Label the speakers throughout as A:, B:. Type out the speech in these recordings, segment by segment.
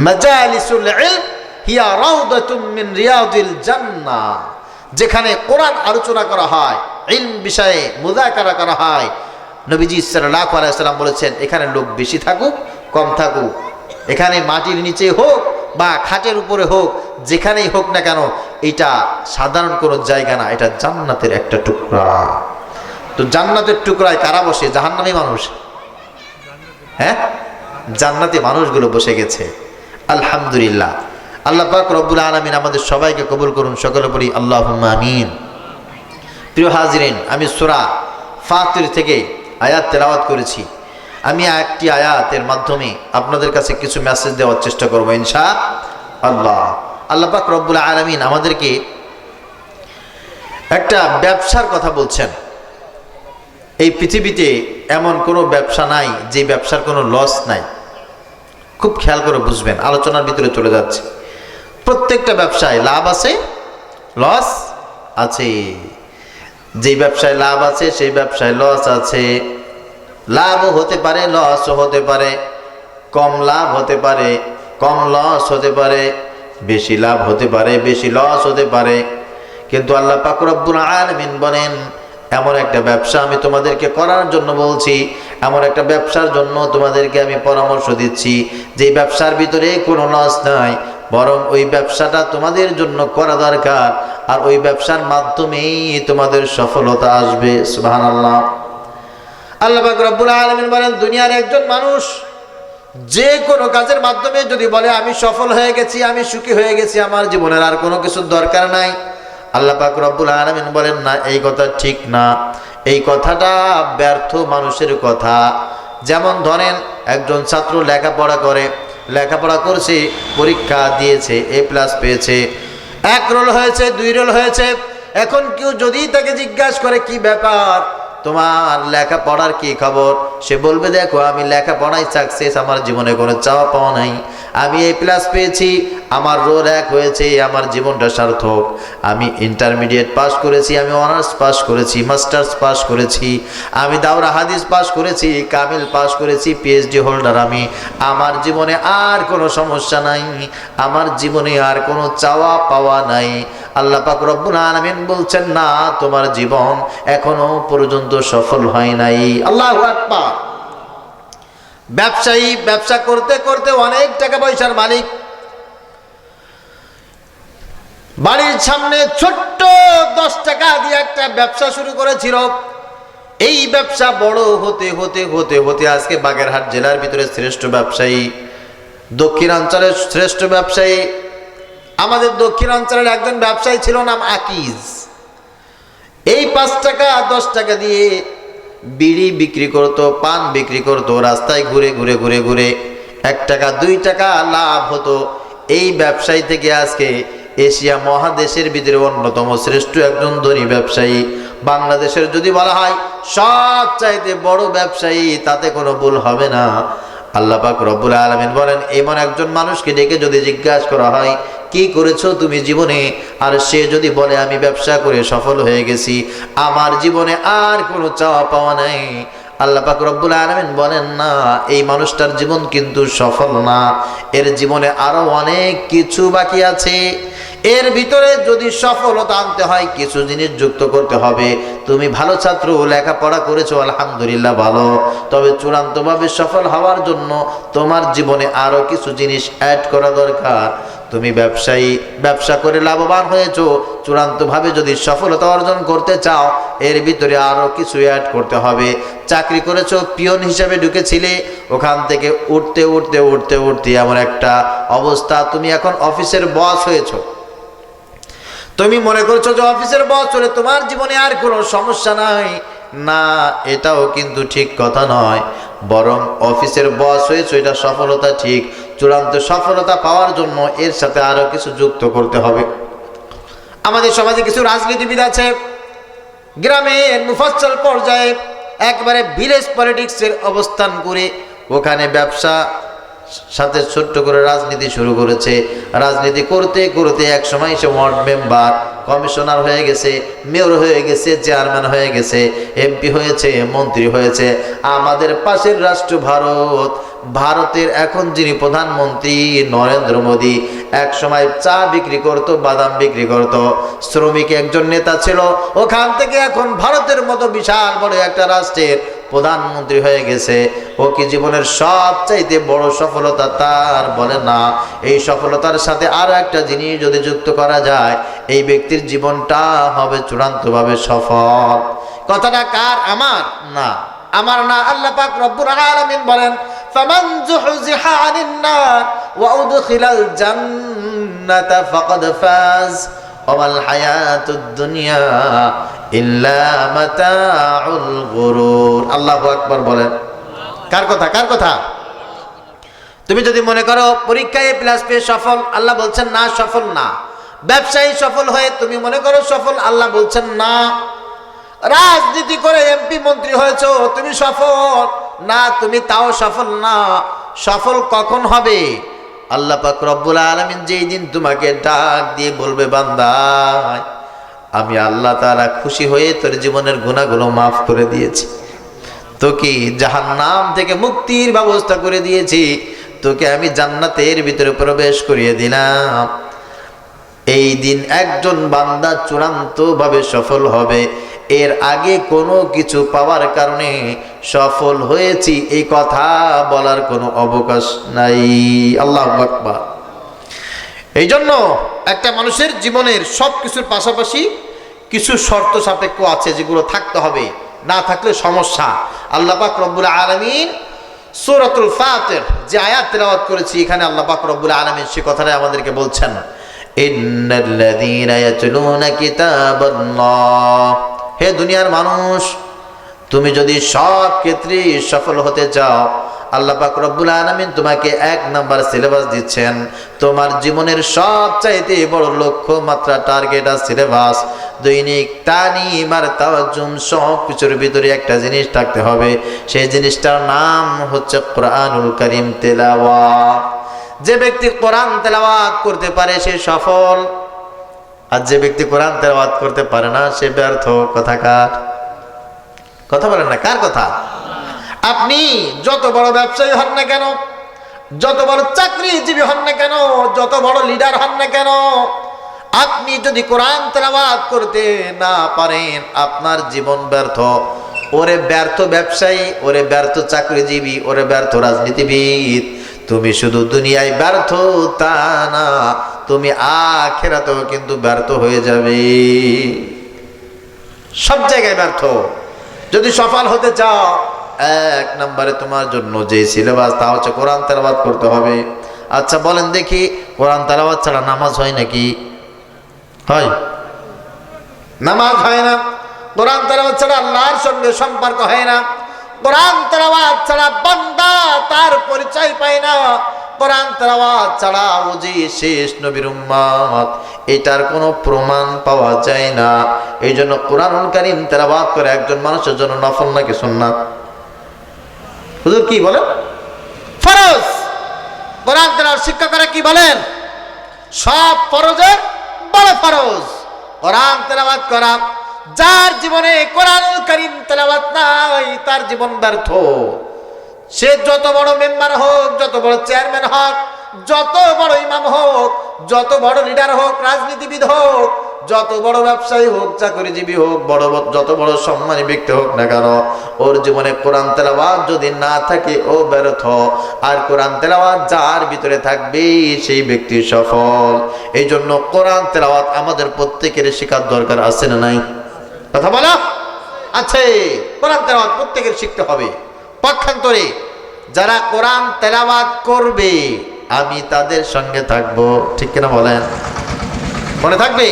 A: মাজালিসুল ইলম হিয়া রাউদাতুম মিন রিয়াদিল জান্নাহ, যেখানে কোরআন আলোচনা করা হয়, ইলম বিষয়ে মুযাকারা করা হয়, নবীজি সাল্লাল্লাহু আলাইহি ওয়াসাল্লাম বলেছেন এখানে লোক বেশি থাকুক কম থাকুক, এখানে মাটির নিচে হোক বা খাটের উপরে হোক, যেখানেই হোক না কেন, এটা সাধারণ কোনো জায়গা না, এটা জান্নাতের একটা টুকরা। তো জান্নাতের টুকরায় কারা বসে? জাহান্নামী মানুষ। হ্যাঁ, জান্নাতি মানুষগুলো বসে গেছে। আলহামদুলিল্লাহ। আল্লাহ পাক রব্বুল আলামিন আমাদের সবাইকে কবুল করুন, সকলে পড়ি আল্লাহুম্মা আমিন। প্রিয় হাজিরিন, আমি সূরা ফাতির থেকে আয়াত তেলাওয়াত করেছি। আমি একটি আয়াতের মাধ্যমে আপনাদের কাছে কিছু মেসেজ দেওয়ার চেষ্টা করব ইনশাআল্লাহ। আল্লাহ পাক রব্বুল আলামিন আমাদেরকে একটা ব্যবসার কথা বলছেন। এই পৃথিবীতে এমন কোনো ব্যবসা নাই যে ব্যবসার কোনো লস নাই। খুব খেয়াল করে বুঝবেন, আলোচনার ভিতরে চলে যাচ্ছে। প্রত্যেকটা ব্যবসায় লাভ আছে, লস আছে। যেই ব্যবসায় লাভ আছে সেই ব্যবসায় লস আছে। লাভও হতে পারে, লসও হতে পারে, কম লাভ হতে পারে, কম লস হতে পারে, বেশি লাভ হতে পারে, বেশি লস হতে পারে। কিন্তু আল্লাহ পাক রব্বুল আলামিন বলেন এমন একটা ব্যবসা আমি তোমাদেরকে করার জন্য বলছি, এমন একটা ব্যবসার জন্য তোমাদেরকে আমি পরামর্শ দিচ্ছি যে ব্যবসার ভিতরে কোনো লস নাই, বরং ওই ব্যবসাটা তোমাদের জন্য করা দরকার, আর ওই ব্যবসার মাধ্যমেই তোমাদের সফলতা আসবে। সুবহানাল্লাহ। আল্লাহ পাক রব্বুল আলামিন বলেন দুনিয়ার একজন মানুষ যে কোনো কাজের মাধ্যমে যদি বলে আমি সফল হয়ে গেছি, আমি সুখী হয়ে গেছি, আমার জীবনের আর কোনো কিছুর দরকার নাই, আল্লাহ পাক রব্বুল আলামিন বলেন না, এই কথা ঠিক না, এই কথাটা ব্যর্থ মানুষের কথা। যেমন ধরেন একজন ছাত্র লেখাপড়া করছে, পরীক্ষা দিয়েছে, A+ পেয়েছে, 1 রোল হয়েছে, 2 রোল হয়েছে। এখন কেউ যদি তাকে জিজ্ঞাসা করে কি ব্যাপার, তোমার লেখাপড়ার কি খবর, সে বলবে দেখো আমি লেখাপড়ায় সাকসেস, আমার জীবনে কোনো চাওয়া পাওয়া নাই, আমি A+ পেয়েছি, আমার রোল 1 হয়েছে, আমার জীবনটা সার্থক। আমি ইন্টারমিডিয়েট পাস করেছি, আমি অনার্স পাস করেছি, মাস্টার্স পাস করেছি, আমি দাওরা হাদিস পাস করেছি, কামিল পাস করেছি, PhD হোল্ডার আমি। আমার জীবনে আর কোনো সমস্যা নাই, আমার জীবনে আর কোনো চাওয়া পাওয়া নাই। আল্লাহ পাক রব্বুল আলামিন বলছেন না, তোমার জীবন এখনো পর্যন্ত সফল হয় নাই। আল্লাহু আকবার। ব্যবসায়ী ব্যবসা করতে করতে অনেক টাকা পয়সার মালিক, বাড়ির সামনে ছোট্ট 10 টাকা দিয়ে একটা ব্যবসা শুরু করেছিল। এই ব্যবসা বড় হতে হতে হতে হতে আজকে বাগেরহাট জেলার ভিতরে শ্রেষ্ঠ ব্যবসায়ী, দক্ষিণাঞ্চলের শ্রেষ্ঠ ব্যবসায়ী। আমাদের দক্ষিণাঞ্চলের একজন ব্যবসায়ী ছিল, নাম আকিজ। এই 5 টাকা 10 টাকা দিয়ে বিড়ি বিক্রি করত, পান বিক্রি করত, রাস্তায় ঘুরে ঘুরে ঘুরে ঘুরে 1 টাকা 2 টাকা লাভ হতো। এই ব্যবসায়ী থেকে আজকে এশিয়া মহাদেশের ভিতরে অন্যতম শ্রেষ্ঠ একজন ধনী ব্যবসায়ী। বাংলাদেশের যদি বলা হয় সবচাইতে বড় ব্যবসায়ী, তাতে কোনো ভুল হবে না। আল্লাহ পাক রব্বুল আলামিন বলেন এমন একজন মানুষকে ডেকে যদি জিজ্ঞাসা করা হয় কি করেছো তুমি জীবনে, আর সে যদি বলে আমি ব্যবসা করে সফল হয়ে গেছি, আমার জীবনে আর কোনো চাওয়া পাওয়া নাই, আল্লাহ পাক রব্বুল আলামিন বলেন না, এই মানুষটার জীবন কিন্তু সফল না, এর জীবনে আরো অনেক কিছু বাকি আছে। এর ভিতরে যদি সফলতা আনতে হয় কিছু জিনিস যুক্ত করতে হবে। তুমি ভালো ছাত্র, লেখাপড়া করেছো, আলহামদুলিল্লাহ ভালো, তবে চূড়ান্তভাবে সফল হওয়ার জন্য তোমার জীবনে আরো কিছু জিনিস অ্যাড করা দরকার। তুমি ব্যবসায়ী, ব্যবসা করে লাভবান হয়েছো, চূড়ান্তভাবে যদি সফলতা অর্জন করতে চাও এর ভিতরে আরো কিছু অ্যাড করতে হবে। চাকরি করেছো, পিয়ন হিসেবে ঢুকেছিলে, ওখান থেকে উঠতে উঠতে উঠতে উঠতে এমন একটা অবস্থা তুমি এখন অফিসের বস হয়েছো। তুমি মনে করছো যে অফিসের বস হলে তোমার জীবনে আর কোনো সমস্যা নাই, না, এটাও কিন্তু ঠিক কথা নয়। বরং অফিসের বস হয়েছো এটা সফলতা ঠিক, চূড়ান্ত সফলতা পাওয়ার জন্য এর সাথে আরো কিছু যুক্ত করতে হবে। আমাদের সমাজে কিছু রাজনীতিবিদ আছে, গ্রামের মুফাজ্জল পর্যায়ে একবারে ভিলেজ পলিটিক্সের অবস্থান করে ওখানে ব্যবসা সাথে ছোট্ট করে রাজনীতি শুরু করেছে। রাজনীতি করতে করতে এক সময় সে ওয়ার্ড মেম্বার, কমিশনার হয়ে গেছে, মেয়র হয়ে গেছে, চেয়ারম্যান হয়ে গেছে, এমপি হয়েছে, মন্ত্রী হয়েছে। আমাদের পাশের রাষ্ট্র ভারতের এখন যিনি প্রধানমন্ত্রী নরেন্দ্র মোদী, এক সময় চা বিক্রি করত, বাদাম বিক্রি করত, শ্রমিক একজন নেতা ছিল, ওখান থেকে এখন ভারতের মতো বিশাল বড় একটা রাষ্ট্রের প্রধানমন্ত্রী হয়ে গেছে। ও কি জীবনের সবচাইতে বড় সফলতা? তার বলে না। এই সফলতার সাথে আরো একটা জিনিস যদি যুক্ত করা যায়, এই ব্যক্তির জীবনটা হবে চূড়ান্তভাবে সফল। কথাটা কার? আমার না, আমার না। আল্লাহ পাক রব্বুল আলামিন বলেন, ফামান যুহজিহা আনিন নার ওয়া উদখিলাল জান্নাতা ফাকাদ ফাজ ওয়াল হায়াতুদ দুনিয়া ইল্লা মাতাউল গুরুর। আল্লাহু আকবার বলেন। কার কথা? কার কথা? তুমি যদি মনে করো পরীক্ষায় প্লাস পেয়ে সফল, আল্লাহ বলছেন না, সফল না। ব্যবসায়ী সফল হয়ে তুমি মনে করো সফল, আল্লাহ বলছেন না। রাজনীতি করে এমপি মন্ত্রী হয়েছো, তুমি সফল না, তুমি তাও সফল না। সফল কখন হবে? আল্লাহ পাক রব্বুল আলামিন যেই দিন তোমাকে ডাক দিয়ে বলবে, বান্দা আমি আল্লাহ তাআলা খুশি হয়ে তোর জীবনের গুনাহগুলো মাফ করে দিয়েছি, তোকে জাহান্নাম থেকে মুক্তির ব্যবস্থা করে দিয়েছি, তোকে আমি জান্নাতের ভিতরে প্রবেশ করিয়ে দিলাম। এই দিন একজন বান্দা চূড়ান্তভাবে সফল হবে। এর আগে কোনো কিছু পাওয়ার কারণে সফল হয়েছি এই কথা বলার কোনো অবকাশ নাই। আল্লাহু আকবার। এই জন্য একটা মানুষের জীবনের সব কিছুর পাশাপাশি কিছু শর্ত সাপেক্ষ আছে যেগুলো থাকতে হবে, না থাকলে সমস্যা। আল্লাহ পাক রব্বুল আলামিন সূরাতুল ফাতির যে আয়াত তেলাওয়াত করেছি, এখানে আল্লাহ পাক রব্বুল আলামিন সে কথাটা আমাদেরকে বলছেন, ইন্নাল্লাযীনা ইয়াতলুনা কিতাবাল্লাহ। হে দুনিয়ার মানুষ, তুমি যদি সব ক্ষেত্রে সফল হতে চাও, আল্লাহ পাক রব্বুল আলামিন তোমাকে 1 নাম্বার সিলেবাস দিচ্ছেন। তোমার জীবনের সবচাইতে বড় লক্ষ্য মাত্রা, টার্গেট আর সিলেবাস, দৈনিক তালিম আর তাওয়াজ্জুম সব কিছুর ভিতরে একটা জিনিস থাকতে হবে। সেই জিনিসটার নাম হচ্ছে কোরআনুল কারীম তেলাওয়াত। যে ব্যক্তি কোরআন তেলাওয়াত করতে পারে সে সফল, আর যে ব্যক্তি কোরআন তেলাওয়াত করতে পারে না সে ব্যর্থ। কথাকার কথা বলেন না, কার কথা? আপনি যত বড় ব্যবসায়ী হন না কেন, যত বড় চাকরিজীবী হন না কেন, যত বড় লিডার হন না কেন, আপনি যদি কোরআন তেলাওয়াত করতে না পারেন, আপনার জীবন ব্যর্থ। ওরে ব্যর্থ ব্যবসায়ী, ওরে ব্যর্থ চাকরিজীবী, ওরে ব্যর্থ রাজনীতিবিদ, তুমি শুধু দুনিয়ায় ব্যর্থ তা না, তুমি আখিরাতেও কিন্তু ব্যর্থ হয়ে যাবে। সব জায়গায় ব্যর্থ। যদি সফল হতে চাও, 1 নম্বরে তোমার জন্য যে সিলেবাস তা হচ্ছে কোরআন তেলাওয়াত করতে হবে। আচ্ছা বলেন দেখি, কোরআন তেলাওয়াত ছাড়া নামাজ হয় নাকি? হয়? নামাজ হয় না। কোরআন তেলাওয়াত ছাড়া আল্লাহর সঙ্গে সম্পর্ক হয় না। কোরআন তেলাওয়াত ছাড়া বান্দা তার পরিচয় পায় না। কোরআন তেলাওয়াত ছাড়া ও যে শেষ নবীর উম্মত, এটার কোনো প্রমাণ পাওয়া যায় না। এই জন্য কোরআনুল কারীম তেলাওয়াত করে একজন মানুষের জন্য নফল নাকি সুন্নাত? হুজুর কি বলেন? ফরজ। কোরআন তেলাওয়াত শিক্ষা করে কি বলেন? সব ফরজের বড় ফরজ কোরআন তেলাওয়াত করা। যার জীবনে কোরআনুল কারীম তেলাওয়াত নাই তার জীবন ব্যর্থ। সে যত বড় মেম্বার হোক, যত বড় চেয়ারম্যান হোক, যত বড় ইমাম হোক, যত বড় লিডার হোক, রাজনীতিবিদ হোক, যত বড় ব্যবসায়ী হোক, চাকরিজীবী হোক, যত বড় সম্মানী ব্যক্তি হোক না কেন, ওর জীবনে কোরআন তেলাওয়াত যদি না থাকে ও ব্যর্থ। আর কোরআন তেলাওয়াত যার ভিতরে থাকবে সেই ব্যক্তি সফল। এই জন্য কোরআন তেলাওয়াত আমাদের প্রত্যেকের শেখার দরকার আছে না নাই? কথা বলো আছে। কোরআন তেলাওয়াত প্রত্যেকের শিখতে হবে। পক্ষান্তরে যারা কোরআন তেলাওয়াত করবে আমি তাদের সঙ্গে থাকবো, ঠিক কিনা বলেন? মনে থাকবে?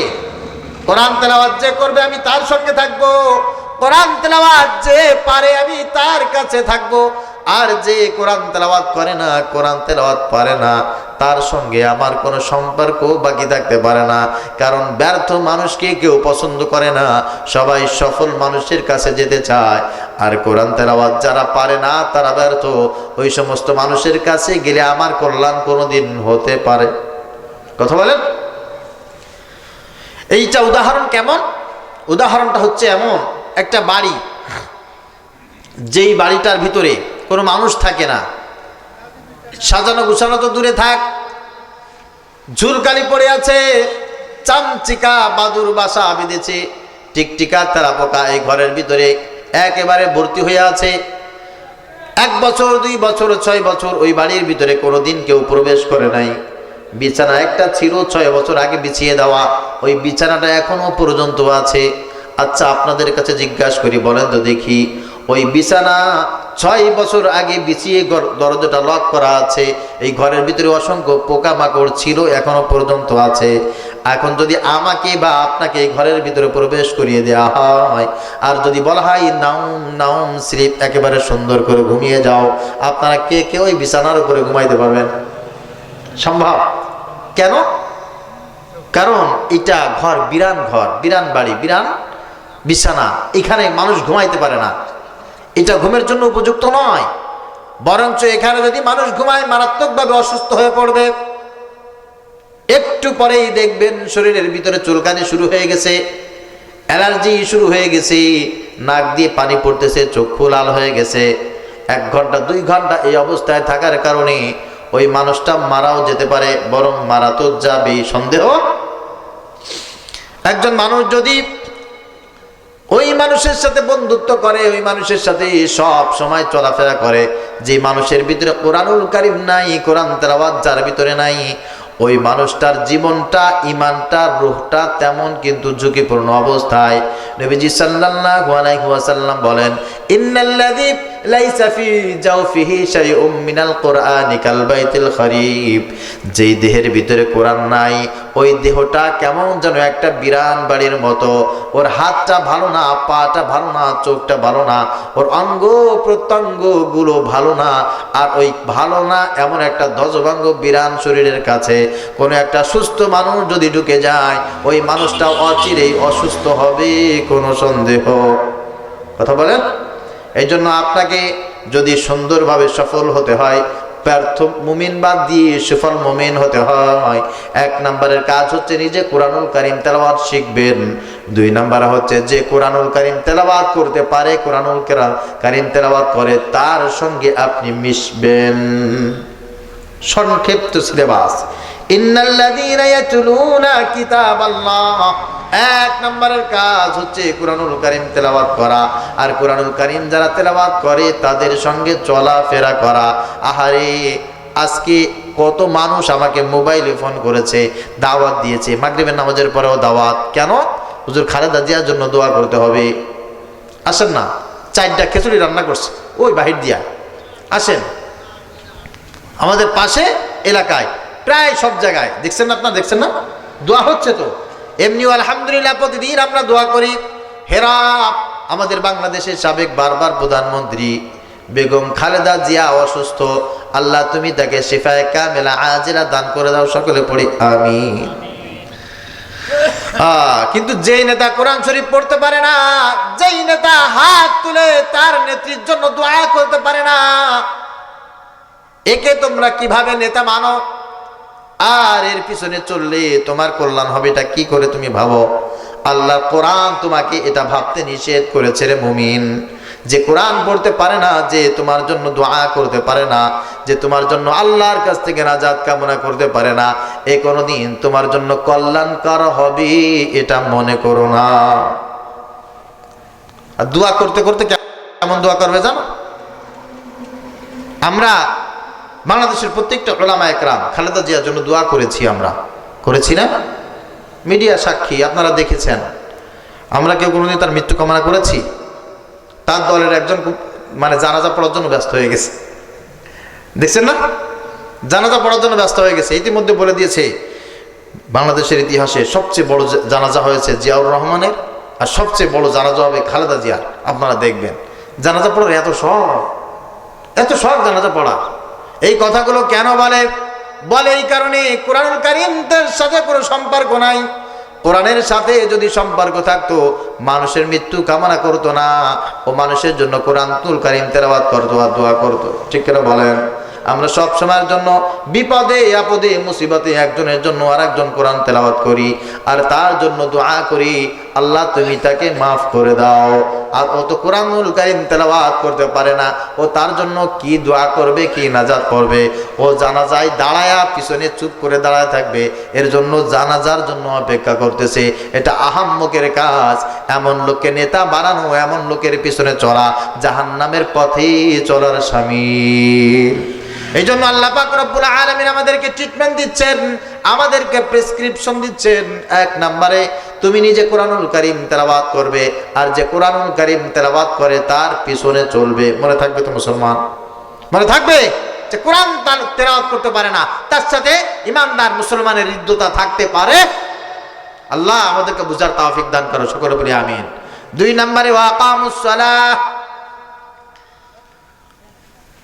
A: কোরআন তেলাওয়াত যে করবে আমি তার সঙ্গে থাকবো। কোরআন তেলাওয়াত যে পারে আমি তার কাছে থাকবো। আর যে কোরআন তেলাওয়াত করে না, কোরআন তেলাওয়াত পারে না, তার সঙ্গে আমার কোনো সম্পর্ক বাকি থাকতে পারে না। কারণ ব্যর্থ মানুষকে কেউ পছন্দ করে না, সবাই সফল মানুষের কাছে যেতে চায়। আর কোরআন তেলাওয়াত যারা পারে না তারা ব্যর্থ, ওই সমস্ত মানুষের কাছে গেলে আমার কল্যাণ কোনোদিন হতে পারে। কথা বলেন। এইটা উদাহরণ কেমন? উদাহরণটা হচ্ছে এমন একটা বাড়ি, যেই বাড়িটার ভিতরে কোনো মানুষ থাকে না, সাজানো গুছানো তো দূরে থাক, ঝুলকালি পড়ে আছে, চামচিকা বাদুর বাসা বেঁধেছে, টিকটিকা তেলাপোকা এই ঘরের ভিতরে একেবারে ভর্তি হয়ে আছে। 1 বছর 2 বছর 6 বছর ওই বাড়ির ভিতরে কোনোদিন কেউ প্রবেশ করে নাই। বিছানা একটা ছিল 6 বছর আগে বিছিয়ে দেওয়া, ওই বিছানাটা এখনো পর্যন্ত আছে। আচ্ছা আপনাদের কাছে জিজ্ঞাসা করি, বলেন তো দেখি, ওই বিছানা 6 বছর আগে বিছিয়ে দরজাটা লক করা আছে, এই ঘরের ভিতরে অসংখ্য পোকামাকড় ছিল, এখনো পর্যন্ত আছে। এখন যদি আমাকে বা আপনাকে এই ঘরের ভিতরে প্রবেশ করিয়ে দেওয়া হয়, আর যদি বলা হয় নাউম নাউম স্লিপ, একেবারে সুন্দর করে ঘুমিয়ে যাও, আপনারা কে কে ওই বিছানার উপরে ঘুমাইতে পারবেন? সম্ভব? কেন? কারণ এটা ঘর, বিরান ঘর, বিরান বাড়ি, বিরান বিছানা, এখানে মানুষ ঘুমাইতে পারে না, এটা ঘুমের জন্য উপযুক্ত নয়। বরঞ্চ এখানে যদি মানুষ ঘুমায় মারাত্মকভাবে অসুস্থ হয়ে পড়বে। একটু পরেই দেখবেন শরীরের ভিতরে চুলকানি শুরু হয়ে গেছে, অ্যালার্জি শুরু হয়ে গেছে, নাক দিয়ে পানি পড়তেছে, চক্ষু লাল হয়ে গেছে। 1 ঘন্টা 2 ঘন্টা এই অবস্থায় থাকার কারণে ওই মানুষটা মারাও যেতে পারে, বরং মারা তো যাবে সন্দেহ। একজন মানুষ যদি ওই মানুষের সাথে বন্ধুত্ব করে, ওই মানুষের সাথে সব সময় চলাফেরা করে, যে মানুষের ভিতরে কোরআনুল কারীম নাই, কোরআন তেলাওয়াত যার ভিতরে নাই, ওই মানুষটার জীবনটা, ইমানটা, রূহটা তেমন কিন্তু ঝুঁকিপূর্ণ অবস্থায়। নবীজি সাল্লাল্লাহু আলাইহি ওয়াসাল্লাম বলেন, ইন্নাল্লাযী লাইসা ফি জাওফিহি শাইউম মিনাল কুরআনি কাল বাইতিল খরিব, যেই দেহের ভিতরে কোরআন নাই, ওই দেহটা কেমন যেন একটা বিরান বাড়ির মতো। ওর হাতটা ভালো না, পাটা ভালো না, চোখটা ভালো না, ওর অঙ্গ প্রত্যঙ্গ গুলো ভালো না। আর ওই ভালো না এমন একটা ধ্বজভঙ্গ বিরান শরীরের কাছে কোনো একটা সুস্থ মানুষ যদি ঢুকে যায়, ওই মানুষটা অচিরেই অসুস্থ হবে, কোনো সন্দেহ। কথা বলেন। এই জন্য আপনাকে যদি সুন্দরভাবে সফল হতে হয়, ব্যর্থ মুমিন বাদ দিয়ে সফল মুমিন হতে হয়, 1 নম্বরের কাজ হচ্ছে নিজে কোরআনুল কারীম তেলাওয়াত শিখবেন। 2 নম্বর হচ্ছে যে কোরআনুল কারীম তেলাওয়াত করতে পারে, কোরআনুল কারীম তেলাওয়াত করে, তার সঙ্গে আপনি মিশবেন। সংক্ষিপ্ত সিলেবাস, ইন্নাল্লাযীনা ইয়াতলুনা কিতাবাল্লাহ, 1 নম্বরের কাজ হচ্ছে কোরআনুল কারীম তেলাওয়াত করা। আর কোরআনুল কারীম যারা তেলাওয়াত করে তাদের সঙ্গে চলাফেরা করা। আহারে, আজকে কত মানুষ আমাকে মোবাইলে ফোন করেছে, দাওয়াত দিয়েছে, মাগরিবের নামাজের পরেও দাওয়াত। কেন? হুজুর খালেদা জিয়ার জন্য দোয়া করতে হবে, আসেন না, 4টা খিচুড়ি রান্না করছে ওই বাহির দিয়া, আসেন। আমাদের পাশে এলাকায় প্রায় সব জায়গায় দেখছেন না, আপনারা দেখছেন না, দোয়া হচ্ছে তো। এমনিও আলহামদুলিল্লাহ প্রতিদিন আমরা দোয়া করি। হেরা, আমাদের বাংলাদেশের সাবেক বারবার প্রধানমন্ত্রী বেগম খালেদা জিয়া অসুস্থ, আল্লাহ তুমি তাকে শিফায়ে কামেলা আজিলা দান করে দাও, সকলে পড়ি আমিন। কিন্তু যেই নেতা কোরআন শরীফ পড়তে পারে না, যেই নেতা হাত তুলে তার নেত্রীর জন্য দোয়া করতে পারে না, একে তোমরা কিভাবে নেতা মানো? আর এর পিছনে চললে তোমার কল্যাণ হবে এটা কি করে তুমি ভাবো? আল্লাহ কোরআন তোমাকে এটা ভাবতে নিষেধ করেছে রে মুমিন। যে কোরআন পড়তে পারে না, যে তোমার জন্য দোয়া করতে পারে না, যে তোমার জন্য আল্লাহর কাছ থেকে নাজাত কামনা করতে পারে না, এ কোনোদিন তোমার জন্য কল্যাণকর হবে এটা মনে করো না। আর দোয়া করতে করতে কেমন দোয়া করবে জানো? আমরা বাংলাদেশের প্রত্যেকটা উলামা একরাম খালেদা জিয়ার জন্য দোয়া করেছি, আমরা করেছি না? মিডিয়া সাক্ষী, আপনারা দেখেছেন। আমরা কেউ কোনোদিন তার মৃত্যু কামনা করেছি? তার দলের একজন মানে জানাজা পড়ার জন্য ব্যস্ত হয়ে গেছে, দেখছেন না? জানাজা পড়ার জন্য ব্যস্ত হয়ে গেছে। ইতিমধ্যে বলে দিয়েছে বাংলাদেশের ইতিহাসে সবচেয়ে বড় জানাজা হয়েছে জিয়াউর রহমানের, আর সবচেয়ে বড় জানাজা হবে খালেদা জিয়ার। আপনারা দেখবেন জানাজা পড়ার এত শখ, এত শখ জানাজা পড়া। এই কথাগুলো কেন বলে? বলে এই কারণে কোরআনুল কারীমের সাথে কোনো সম্পর্ক নাই। কোরআনের সাথে যদি সম্পর্ক থাকতো মানুষের মৃত্যু কামনা করতো না, ও মানুষের জন্য কোরআনুল কারীম তেলাওয়াত করতো আর দোয়া করতো। ঠিক করে বলেন? আমরা সব সময়ের জন্য বিপদে আপদে মুসিবতে একজনের জন্য আরেকজন কোরআন তেলাওয়াত করি আর তার জন্য দোয়া করি, আল্লাহ তুমি তাকে মাফ করে দাও। আর ও তো কোরআনুল কারীম তেলাওয়াত করতে পারে না, ও তার জন্য কি দোয়া করবে, কি নাজাত পড়বে? ও জানাজায় দাঁড়ায়া পিছনে চুপ করে দাঁড়ায় থাকবে, এর জন্য জানাজার জন্য অপেক্ষা করতেছে। এটা আহাম্মকের কাজ। এমন লোককে নেতা বানানো, এমন লোকের পিছনে চলা জাহান্নামের পথে চলার শামিল। এই জন্য আল্লাহ পাক রব্বুল আলামিন আমাদেরকে ট্রিটমেন্ট দিচ্ছেন, আমাদেরকে প্রেসক্রিপশন দিচ্ছেন। এক নম্বরে তুমি নিজে কোরআনুল কারীম তেলাওয়াত করবে, আর যে কোরআনুল কারীম তেলাওয়াত করে তার পিছনে চলবে। মনে থাকবে তো মুসলমান? মনে থাকবে যে কোরআন তেলাওয়াত করতে পারে না, তার সাথে ইমানদার মুসলমানের হৃদ্যতা থাকতে পারে। আল্লাহ আমাদেরকে বুঝার তৌফিক দান করো, সকলে বলি আমিন। দুই নম্বরে ওয়াকামুস সালাহ।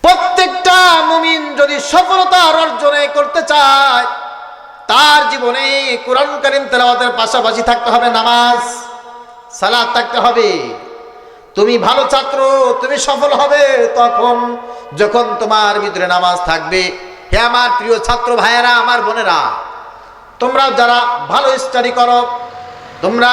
A: প্রত্যেকটা মুমিন যদি সফলতা অর্জনে করতে চায়, তার জীবনে কোরআন কারীম তেলাওয়াতের পাশাপাশি থাকতে হবে নামাজ, সালাত থাকতে হবে। তুমি ভালো ছাত্র, তুমি সফল হবে তখন যখন তোমার ভিতরে নামাজ থাকবে। হে আমার প্রিয় ছাত্র ভাইয়েরা, আমার বোনেরা, তোমরা যারা ভালো স্টাডি করো, তোমরা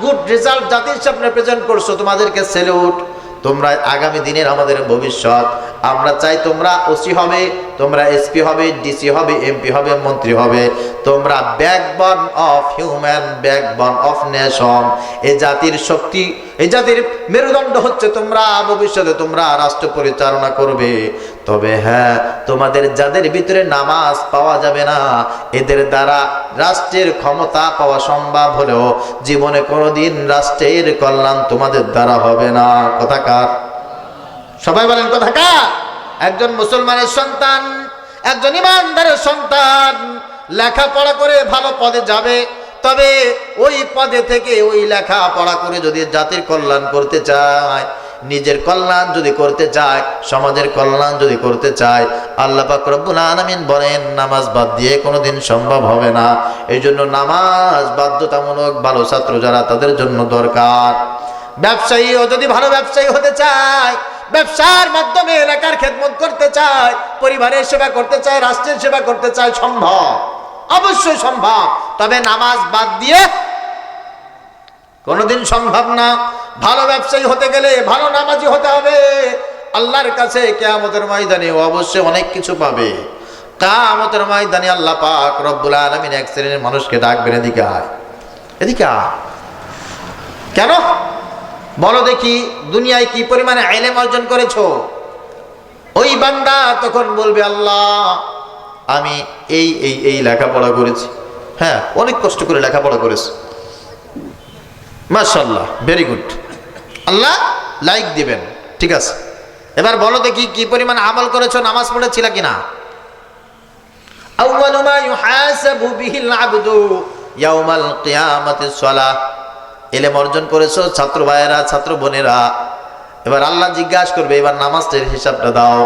A: গুড রেজাল্ট জাতির সামনে প্রেজেন্ট করছো, তোমাদেরকে স্যালুট। তোমরা আগামী দিনের আমাদের ভবিষ্যৎ। আমরা চাই তোমরা ওসি হবে, তোমরা এসপি হবে, ডিসি হবে, এমপি হবে, মন্ত্রী হবে। তোমরা backbone of human, backbone of nation. এই জাতির শক্তি, এই জাতির মেরুদণ্ড হচ্ছে তোমরা। ভবিষ্যতে তোমরা রাষ্ট্র পরিচালনা করবে। তবে হ্যাঁ, তোমাদের যাদের ভিতরে নামাজ পাওয়া যাবে না, এদের দ্বারা রাষ্ট্রের ক্ষমতা পাওয়া সম্ভব হলেও জীবনে কোনোদিন রাষ্ট্রের কল্যাণ তোমাদের দ্বারা হবে না। কথা কার? সবাই বলেন কথা কার? একজন মুসলমানের সন্তান, একজন ইমানদারের সন্তান লেখাপড়া করে ভালো পদে যাবে, তবে ওই পদে থেকে ওই লেখাপড়া করে যদি জাতির কল্যাণ করতে চায়, নিজের কল্যাণ যদি করতে চায়, সমাজের কল্যাণ যদি করতে চায়, আল্লাহ পাক রব্বুল আলামিন বলেন নামাজ বাদ দিয়ে কোনোদিন সম্ভব হবে না। এই জন্য নামাজ বাধ্যতামূলক। ভালো ছাত্র যারা, তাদের জন্য দরকার। ব্যবসায়ীও যদি ভালো ব্যবসায়ী হতে চায়, ব্যবসার মাধ্যমে এলাকার খেদমত করতে চায়, পরিবারের সেবা করতে চায়, রাষ্ট্রের সেবা করতে চায়, সম্ভব, অবশ্যই সম্ভব। তবে নামাজ বাদ দিয়ে কোনোদিন সম্ভব না। ভালো ব্যবসায়ী হতে গেলে ভালো নামাজি হতে হবে। আল্লাহর কাছে কিয়ামতের ময়দানে অবশ্যই অনেক কিছু পাবে। কিয়ামতের ময়দানে আল্লাহ পাক রব্বুল আলামিন এক শ্রেণীর মানুষকে ডাকবেন, এদিকে আয়, এদিকে আয়। কেন বলো দেখি? দুনিয়ায় কি পরিমাণে ইলম অর্জন করেছো? ওই বান্দা তখন বলবে, আল্লাহ আমি এই এই এই লেখাপড়া করেছি। হ্যাঁ, অনেক কষ্ট করে লেখাপড়া করেছি, মাশাআল্লাহ, ভেরি গুড। আল্লাহ লাইক দিবেন, ঠিক আছে। এবার বলো দেখি কি পরিমাণ আমল করেছো, নামাজ পড়েছিলা কিনা? আউয়ালু মা ইউহাসাবু বিহিল আবদু ইয়াউমাল কিয়ামাতিস সালাহ। ইলম অর্জন করেছো ছাত্র ভাইয়েরা, ছাত্র বোনেরা, এবার আল্লাহ জিজ্ঞাসা করবে, এবার নামাজের হিসাবটা দাও।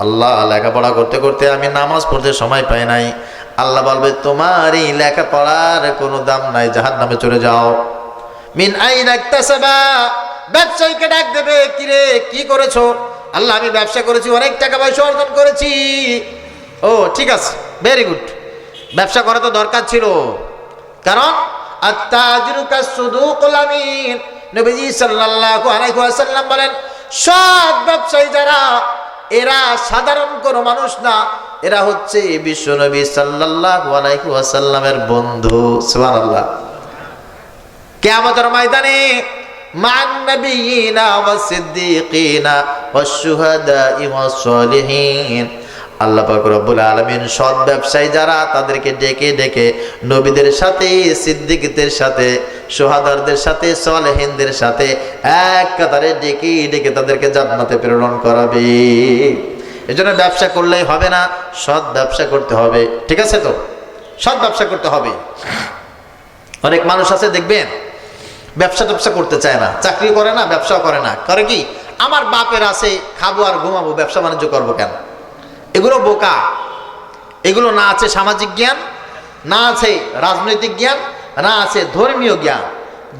A: আল্লাহ লেখাপড়া করতে করতে আমি নামাজ পড়তে সময় পাই নাই। আল্লাহ বলবে, তোমার এই লেখাপড়ার কোনো দাম নাই, জাহান্নামে চলে যাও। মিন আইনা ইকতাসাবা। ব্যবসায়ীকে ডাক দেবে, কিরে কি করেছো? আল্লাহ আমি ব্যবসা করেছি, অনেক টাকা পয়সা অর্জন করেছি। ও ঠিক আছে, ভেরি গুড। ব্যবসা করা তো দরকার ছিল, কারণ আত-তাজিরু কাস-সুদুকুল আমিন। নবীজি সাল্লাল্লাহু আলাইহি ওয়াসাল্লাম বলেন, সৎ ব্যবসায়ী যারা, এরা সাধারণ কোনো মানুষ না, এরা হচ্ছে বিশ্বনবী সাল্লাল্লাহু আলাইহি ওয়াসাল্লামের বন্ধু। সুবহানাল্লাহ। কিয়ামতের ময়দানে মান নবিয়িনা ওয়াস সিদ্দিকিনা ওয়াশ শুহাদাই ওয়াস সালিহিন। আল্লাহ পাক রব্বুল আলামিন সৎ ব্যবসায়ী যারা, তাদেরকে ডেকে ডেকে নবীদের সাথে, সিদ্দিকদের সাথে, শুহাদারদের সাথে, সালেহিনদের সাথে এক কাতারে ডেকে ডেকে তাদেরকে জান্নাতে প্রেরণ করাবে। এজন্য ব্যবসা করলেই হবে না, সৎ ব্যবসা করতে হবে। ঠিক আছে তো? সৎ ব্যবসা করতে হবে। অনেক মানুষ আছে দেখবেন ব্যবসা করতে চায় না, চাকরি করে না, ব্যবসাও করে না। করে কি? আমার বাপের আছে, খাবো আর ঘুমাবো, ব্যবসা বাণিজ্য করবো কেন? এগুলো বোকা। এগুলো না আছে সামাজিক জ্ঞান, না আছে রাজনৈতিক জ্ঞান, না আছে ধর্মীয় জ্ঞান।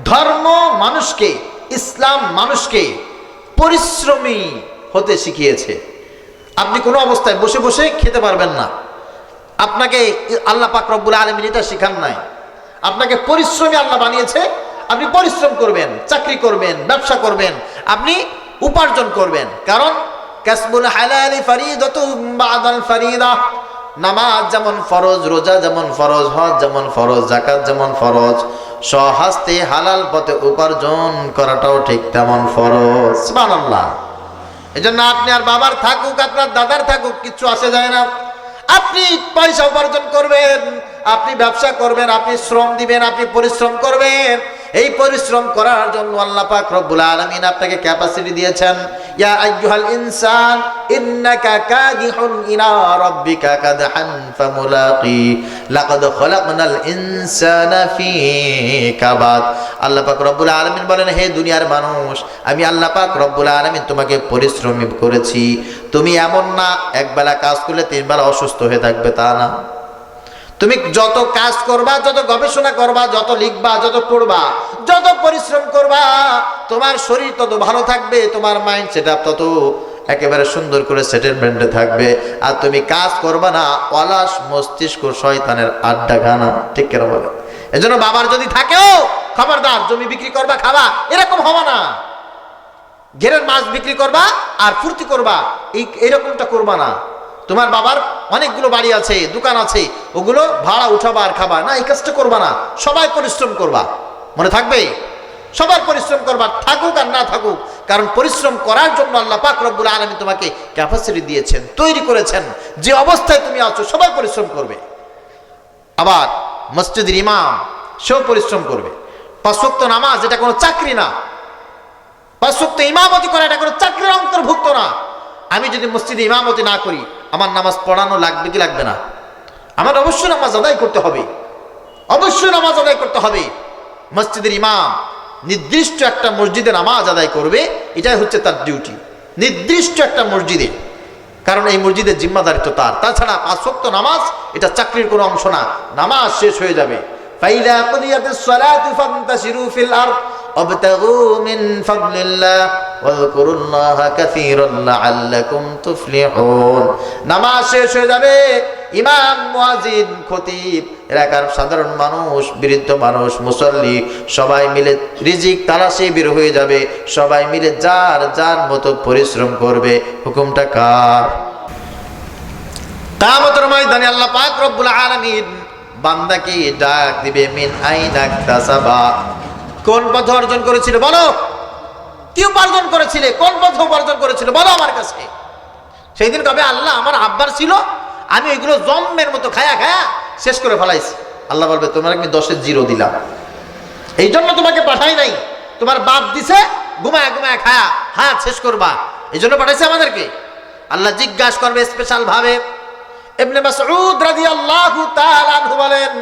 A: ধর্ম মানুষকে, ইসলাম মানুষকে পরিশ্রমী হতে শিখিয়েছে। আপনি কোনো অবস্থায় বসে বসে খেতে পারবেন না, আপনাকে আল্লাহ পাক রব্বুল আলামিন এটা শিখান নাই। আপনাকে পরিশ্রমী আল্লাহ বানিয়েছে। আপনি পরিশ্রম করবেন, চাকরি করবেন, ব্যবসা করবেন, আপনি উপার্জন করবেন। কারণ কাসবুল হালালি ফারিদাতুম বাদাল ফারিদা, নামাজ যেমন ফরজ, রোজা যেমন ফরজ, হজ যেমন ফরজ, যাকাত যেমন ফরজ, স্বহস্তে হালাল পথে উপার্জন করাটাও ঠিক তেমন ফরজ। সুবহানাল্লাহ। এজন্য আপনি আর বাবার থাকুক, আপনার দাদার থাকুক, কিচ্ছু আসে যায় না। আপনি পয়সা উপার্জন করবেন, আপনি ব্যবসা করবেন, আপনি শ্রম দিবেন, আপনি পরিশ্রম করবেন। এই পরিশ্রম করার জন্য আল্লাহ পাক রব্বুল আলামিন আপনাকে ক্যাপাসিটি দিয়েছেন। ইয়া আইয়ুহাল ইনসান ইন্নাকা কাদিহুন ইলা রাব্বিকা কাদহান ফামুলাকি লাকাদ খলাকনাল ইনসানা ফি কাবাদ। আল্লাহ পাক রব্বুল আলামিন বলেন, হে দুনিয়ার মানুষ, আমি আল্লাহ পাক রব্বুল আলামিন তোমাকে পরিশ্রমী করেছি। তুমি এমন না একবেলা কাজ করলে তিন বেলা অসুস্থ হয়ে থাকবে, তা না। তুমি যত কাজ করবা, যত গবেষণা করবা, যত লিখবা, যত পড়বা, যত পরিশ্রম করবা, তোমার শরীর তত ভালো থাকবে, তোমার মাইন্ড সেটআপ তত একেবারে সুন্দর করে সেটেলমেন্টে থাকবে। আর তুমি কাজ করবা না, অলস মস্তিষ্ক শয়তানের আড্ডাখানা। ঠিক কেন বলে? এজন্য বাবার যদি থাকেও খবরদার, জমি বিক্রি করবা, খাবা, এরকম হবে না। ঘেরের মাছ বিক্রি করবা আর ফুর্তি করবা, এইরকমটা করবা না। তোমার বাবার অনেকগুলো বাড়ি আছে, দোকান আছে, ওগুলো ভাড়া উঠাবা আর খাবা না, এই কাজটা করবা না। সবাই পরিশ্রম করবা, মনে থাকবে, সবার পরিশ্রম করবা, থাকুক আর না থাকুক। কারণ পরিশ্রম করার জন্য আল্লাহ পাক রব্বুল আলামিন তোমাকে ক্যাপাসিটি দিয়েছেন, তৈরি করেছেন। যে অবস্থায় তুমি আছো সবাই পরিশ্রম করবে। আবার মসজিদের ইমাম, সেও পরিশ্রম করবে। 5 ওয়াক্ত নামাজ এটা কোনো চাকরি না। 5 ওয়াক্ত ইমামতি করা এটা কোনো চাকরির অন্তর্ভুক্ত না। আমি যদি মসজিদে ইমামতি না করি, আমার নামাজ পড়ানো লাগবে কি লাগবে না? আমার অবশ্যই নামাজ আদায় করতে হবে, অবশ্যই নামাজ আদায় করতে হবে। মসজিদের ইমাম নির্দিষ্ট একটা মসজিদে নামাজ আদায় করবে, এটাই হচ্ছে তার ডিউটি, নির্দিষ্ট একটা মসজিদে। কারণ এই মসজিদের জিম্মাদারিত্ব তার। তাছাড়া 5 ওয়াক্ত নামাজ এটা চাকরির কোনো অংশ না। নামাজ শেষ হয়ে যাবে, ফাইদা কুদিয়াতিস সালাতু ফান্তাশিরু ফিল আরদ ওয়াবতাগু মিন ফাদলিল্লাহ ওয়াযকুরুল্লাহা কাসীরান লাআল্লাকুম তুফলিহুন। নামাজ শেষ হয়ে যাবে, ইমাম, মুয়াজ্জিন, খতিব, এলাকার সাধারণ মানুষ, বৃদ্ধ মানুষ, মুসল্লি সবাই মিলে রিজিক তালাশে বের হয়ে যাবে। সবাই মিলে যার যার মতো পরিশ্রম করবে। হুকুমটা কার? কিয়ামতের ময়দানে আল্লাহ পাক রব্বুল আলামিন বান্দাকে ডাক দিবে, মিন আইনা ইকতাসাবা, কোন পথ অর্জন করেছিল বলো? কি উপার্জন করেছিলে? কোন পথ উপার্জন করেছিল বলো আমার কাছে। সেই দিন কবে আল্লাহ আমার আব্বার ছিল, আমি ওইগুলো জম্মের মতো খায়া খায়া শেষ করে ফেলাইছি। আল্লাহ বলবে, তোমার আমি 10-এর 0 দিলাম, এই জন্য তোমাকে পাঠাই নাই। তোমার বাপ দিছে, ঘুমায় ঘুমায় খায়া হায়াত শেষ করবা, এই জন্য পাঠাইছে আমাদেরকে। আল্লাহ জিজ্ঞাসা করবে স্পেশাল ভাবে। ইবনে মাসউদ রাদিয়াল্লাহু তাআলা আনহু বলেন,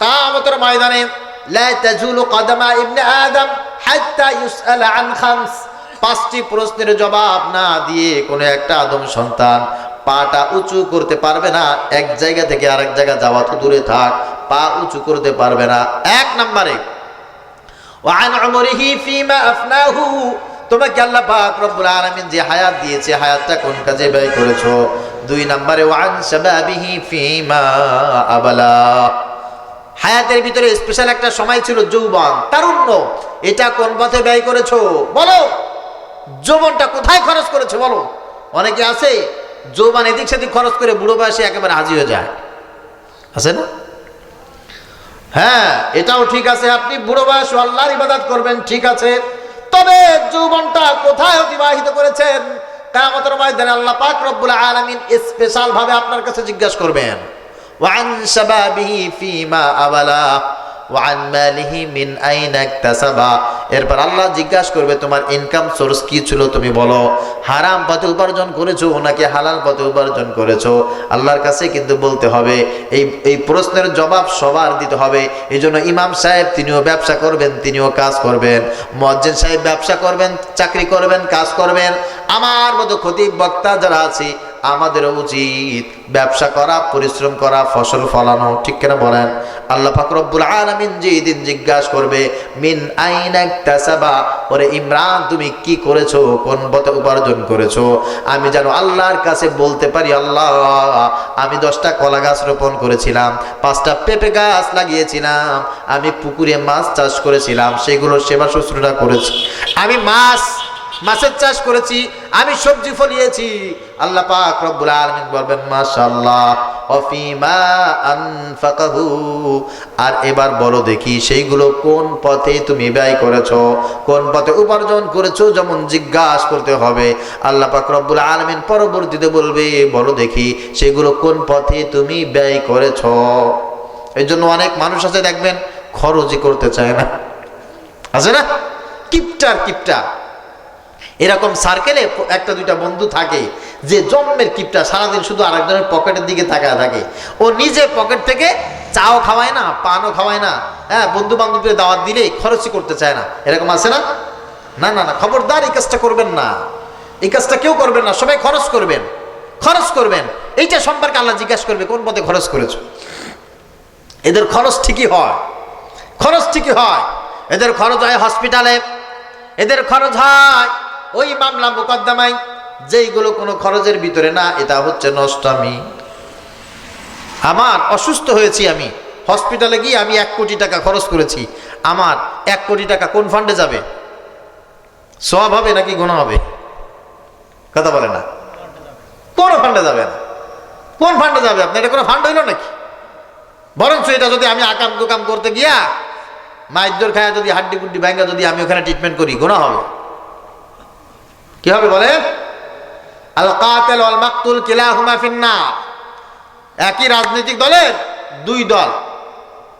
A: কিয়ামতের ময়দানে লা তাজুলু কদমা ইবনে আদম হাত্তা ইউসআলা আন খামস, 5টি প্রশ্নের জবাব না দিয়ে কোনো একটা আদম সন্তান পাটা উঁচু করতে পারবে না। এক জায়গা থেকে আরেক জায়গা যাওয়া তো দূরে থাক, পা উঁচু করতে পারবে না। 1 নম্বরে ওয়া আন উমরিহি ফিমা আফনাহু, তোমাকে আল্লাহ পাক রব্বুল আলামিন যে হায়াত দিয়েছে, হায়াতটা কোন কাজে ব্যয় করেছো। 2 নম্বরে ওয়া আন শাবাবিহি ফিমা আবালা, হায়াতের ভিতরে স্পেশাল একটা সময় ছিল যৌবন, তারুণ্য, এটা কোন পথে ব্যয় করেছো বলো। যৌবনটা কোথায় খরচ করেছো বলো। অনেকে আছে যৌবন এদিক সেদিক খরচ করে বুড়ো বয়সে একেবারে হাজির হয়ে যায়, আছে না? হ্যাঁ, এটাও ঠিক আছে, আপনি বুড়ো বয়সে আল্লাহর ইবাদত করবেন, ঠিক আছে। তবে যৌবনটা কোথায় অতিবাহিত করেছেন? কিয়ামতের ময়দানে আল্লাহ পাক রব্বুল আলামিন স্পেশাল ভাবে আপনার কাছে জিজ্ঞাসা করবেন। ওয়ান শাবাবিহি ফিমা আবালা ওয়ান মালিহি মিন আইনা ইকতাসাবা, এরপর আল্লাহ জিজ্ঞাসা করবে তোমার ইনকাম সোর্স কি ছিল, তুমি বলো। হারাম পথে উপার্জন করেছো নাকি হালাল পথে উপার্জন করেছো? আল্লাহর কাছে কিন্তু বলতে হবে। এই প্রশ্নের জবাব সবার দিতে হবে। এই জন্য ইমাম সাহেব তিনিও ব্যবসা করবেন, তিনিও কাজ করবেন। মুয়াজ্জিন সাহেব ব্যবসা করবেন, চাকরি করবেন, কাজ করবেন। আমার মতো খতিব বক্তা যারা আছে, আমাদেরও উচিত ব্যবসা করা, পরিশ্রম করা, ফসল ফলানো, ঠিক কিনা বলেন? আল্লাহ পাক রব্বুল আলামিন যেদিন জিজ্ঞাসা করবে মিন আইনা ইকতাসাবা, ওরে ইমরান তুমি কি করেছো, কোন পথে উপার্জন করেছো, আমি যেন আল্লাহর কাছে বলতে পারি আল্লাহ আমি 10টা কলা গাছ রোপণ করেছিলাম, 5টা পেঁপে গাছ লাগিয়েছিলাম, আমি পুকুরে মাছ চাষ করেছিলাম, সেগুলোর সেবা শুশ্রূষা করেছি, আমি মাছের চাষ করেছি, আমি সবজি ফলিয়েছি। আল্লাহ পাক রব্বুল আলামিন বলবেন মাশাআল্লাহ ওয়াফিমা আনফাকাহু, আর এবার বলো দেখি সেইগুলো কোন পথে তুমি ব্যয় করেছো, কোন পথে উপার্জন করেছো, যেমন জিজ্ঞাসা করতে হবে। আল্লাহ পাক রব্বুল আলামিন পরবর্তীতে বলবে বলো দেখি সেগুলো কোন পথে তুমি ব্যয় করেছো। এই জন্য অনেক মানুষ আছে দেখবেন খরচই করতে চায় না, আছে না? কিপটা এরকম সার্কেলে 1-2টা বন্ধু থাকে যে জন্মের কিপটা, সারাদিন শুধু আরেকজনের পকেটের দিকে তাকায় থাকে। ও নিজে পকেট থেকে চাও খাওয়ায় না, পানও খাওয়ায় না, হ্যাঁ, বন্ধু বান্ধবদের দাওয়াত দিলেই খরচই করতে চায় না। এরকম আছে না? না না না, খবরদার এই কাজটা করবেন না, এই কাজটা কেউ করবেন না। সবাই খরচ করবেন। এইটা সম্পর্কে আল্লাহ জিজ্ঞাসা করবে কোন পথে খরচ করেছো। এদের খরচ ঠিকই হয়, এদের খরচ হয় হসপিটালে, এদের খরচ হয় ওই মামলা মোকদ্দমায়, যেইগুলো কোনো খরচের ভিতরে না, এটা হচ্ছে নষ্টামি। আমার অসুস্থ হয়েছি, আমি হসপিটালে গিয়ে আমি 1 কোটি টাকা খরচ করেছি, আমার 1 কোটি টাকা কোন ফান্ডে যাবে? সওয়াব হবে নাকি গুনাহ হবে? কথা বলে না, কোন ফান্ডে যাবে না। কোন ফান্ডে যাবে? আপনার এটা কোনো ফান্ড হইল নাকি? বরঞ্চ এটা যদি আমি আকাম কুকাম করতে গিয়া মাইজোর খায়া যদি হাড্ডি গুড্ডি ভাঙ্গা যদি আমি ওখানে ট্রিটমেন্ট করি, গুনাহ হবে। কি হবে বলে? আল কাতিল ওয়াল মাকতুল কিলাহুমা ফিন্নার। একই রাজনৈতিক দলের 2 দল,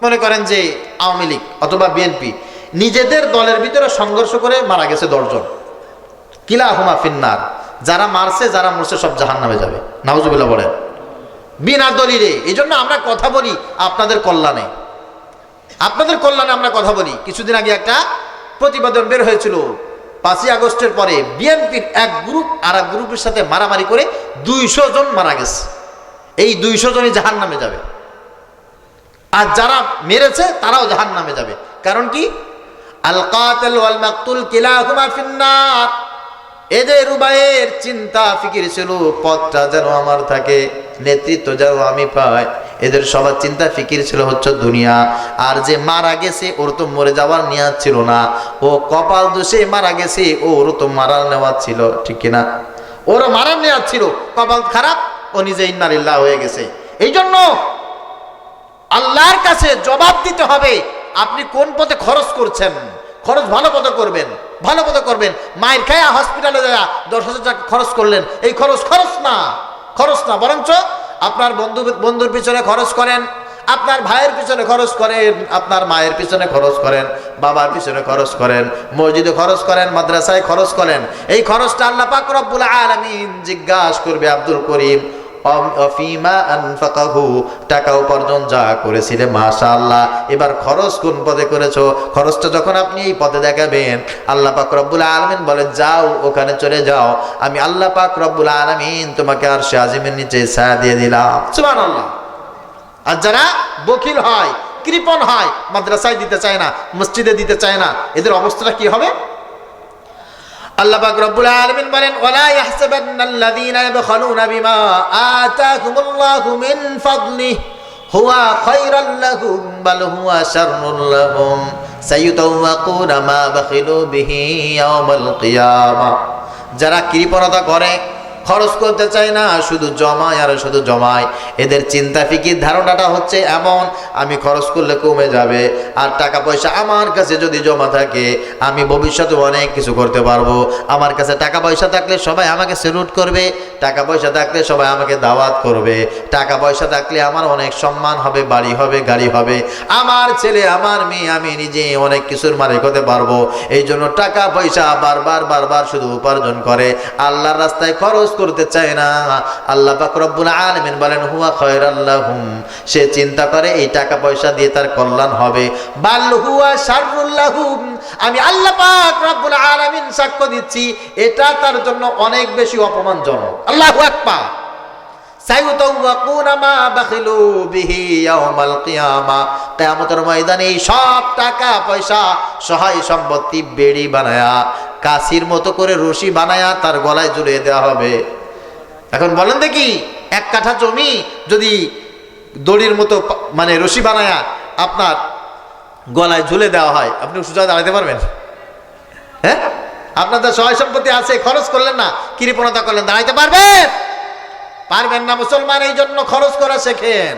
A: মনে করেন যে আওয়ামী লীগ অথবা বিএনপি, নিজেদের দলের ভিতরে সংঘর্ষ করে মারা গেছে 10 জন। কিলাহুমা ফিন্নার, যারা মারছে যারা মরছে সব জাহান্নামে যাবে। নাউজুবিল্লাহ বলেন, বিনা দলিলে। এই জন্য আমরা কথা বলি আপনাদের কল্যাণে, আমরা কথা বলি। কিছুদিন আগে একটা প্রতিবেদন বের হয়েছিল, 5ই আগস্টের পরে বিএনপির এক গ্রুপ আর এক গ্রুপের সাথে মারামারি করে 200 জন মারা গেছে। এই 200 জনই জাহান্নামে যাবে, আর যারা মেরেছে তারাও জাহান্নামে যাবে। কারণ কি? আল কাতিল ওয়াল মাকতুল কিলাহুমা ফিন্নার। এদের উভয়ের চিন্তা ফিকির ছিল পথটা যেন আমার থাকে, নেতৃত্ব যেন আমি পাই। এদের সবার চিন্তা ফিকির ছিল হচ্ছে দুনিয়া। আর যে মারা গেছে ওর তো মরে যাওয়ার নিয়ত ছিল না, ও কপাল দোষে মারা গেছে, ওর তো মারার নেওয়ার ছিল, ঠিক কিনা? ওরও মারার নেওয়ার ছিল, কপাল খারাপ, ও নিজে ইন্না লিল্লাহ হয়ে গেছে। এই জন্য আল্লাহর কাছে জবাব দিতে হবে আপনি কোন পথে খরচ করছেন। খরচ ভালো পথে করবেন। মায়ের খায়া হসপিটালে যায় 10,000 টাকা খরচ করলেন, এই খরচ না, বরঞ্চ আপনার বন্ধুর পিছনে খরচ করেন, আপনার ভাইয়ের পিছনে খরচ করেন, আপনার মায়ের পিছনে খরচ করেন, বাবার পিছনে খরচ করেন, মসজিদে খরচ করেন, মাদ্রাসায় খরচ করেন। এই খরচটা আল্লাহ পাক রব্বুল আলামিন জিজ্ঞাসা করবে আব্দুল করিম ফিমা আনফাকাহু, টাকা উপার্জন যা করেছিলে মাশাআল্লাহ, এবার খরচ কোন পথে করেছো? খরচটা যখন আপনি এই পথে দেখাবেন, আল্লাহ পাক রব্বুল আলামিন বলেন যাও ওখানে চলে যাও, আমি আল্লাহ পাক রব্বুল আলামিন তোমাকে আরশে আজিমের নিচে ছায়া দিয়ে দিলাম। সুবহানাল্লাহ। আর যারা বখিল হয়, কৃপণ হয়, মাদ্রাসায় দিতে চায় না, মসজিদে দিতে চায় না, এদের অবস্থাটা কি হবে? আল্লাহ পাক রব্বুল আলামিন বলেন ওয়ালা ইয়াহসাবান্নাল্লাযীনা ইয়াবখালুনা বিমা আতাকুমুল্লাহু মিন ফাদলিহি হুয়া খায়রাল লাহুম বাল হুয়া শাররুল লাহুম সাইয়ুতাওয়াকুনা মা বাখিলু বিহি ইয়াওমাল কিয়ামাহ। যারা কৃপণতা করে, খরচ করতে চায় না, শুধু জমায় আর শুধু জমায়, এদের চিন্তা ফিকির ধারণাটা হচ্ছে এমন, আমি খরচ করলে কমে যাবে, আর টাকা পয়সা আমার কাছে যদি জমা থাকে আমি ভবিষ্যতে অনেক কিছু করতে পারবো। আমার কাছে টাকা পয়সা থাকলে সবাই আমাকে স্যালুট করবে, টাকা পয়সা থাকলে সবাই আমাকে দাওয়াত করবে, টাকা পয়সা থাকলে আমার অনেক সম্মান হবে, বাড়ি হবে, গাড়ি হবে, আমার ছেলে আমার মেয়ে, আমি নিজে অনেক কিছুর মালিক হতে পারবো। এই জন্য টাকা পয়সা বারবার শুধু উপার্জন করে, আল্লাহর রাস্তায় খরচ করতে চায় না। আল্লাহ পাক রব্বুল আলামিন বলেন হুয়া খায়রাল লাহুম, সে চিন্তা করে এই টাকা পয়সা দিয়ে তার কল্যাণ হবে, বাল হুয়া শাররুল লাহুম, আমি আল্লাহ পাক রব্বুল আলামিন সাক্ষ্য দিচ্ছি এটা তার জন্য অনেক বেশি অপমানজনক। আল্লাহু আকবার। সাইউতাওয়াকুনা মা বাখিলু বিহি ইয়াউমাল কিয়ামা, কিয়ামতের ময়দানে এই সব টাকা পয়সা সহায় সম্পত্তি বেড়ি বানায়া কাশির মতো করে রশি বানায়া তার গলায় ঝুলিয়ে দেওয়া হবে। এখন বলেন দেখি, এক কাঠা জমি যদি দড়ির মতো মানে রশি বানায়া আপনার গলায় ঝুলে দেওয়া হয়, আপনি সোজা দাঁড়াতে পারবেন? হ্যাঁ, আপনাদের সহায় সম্পত্তি আছে, খরচ করলেন না, কৃপণতা করলেন, দাঁড়াইতে পারবেন? পারবেন না। মুসলমান এই জন্য খরচ করা শেখেন,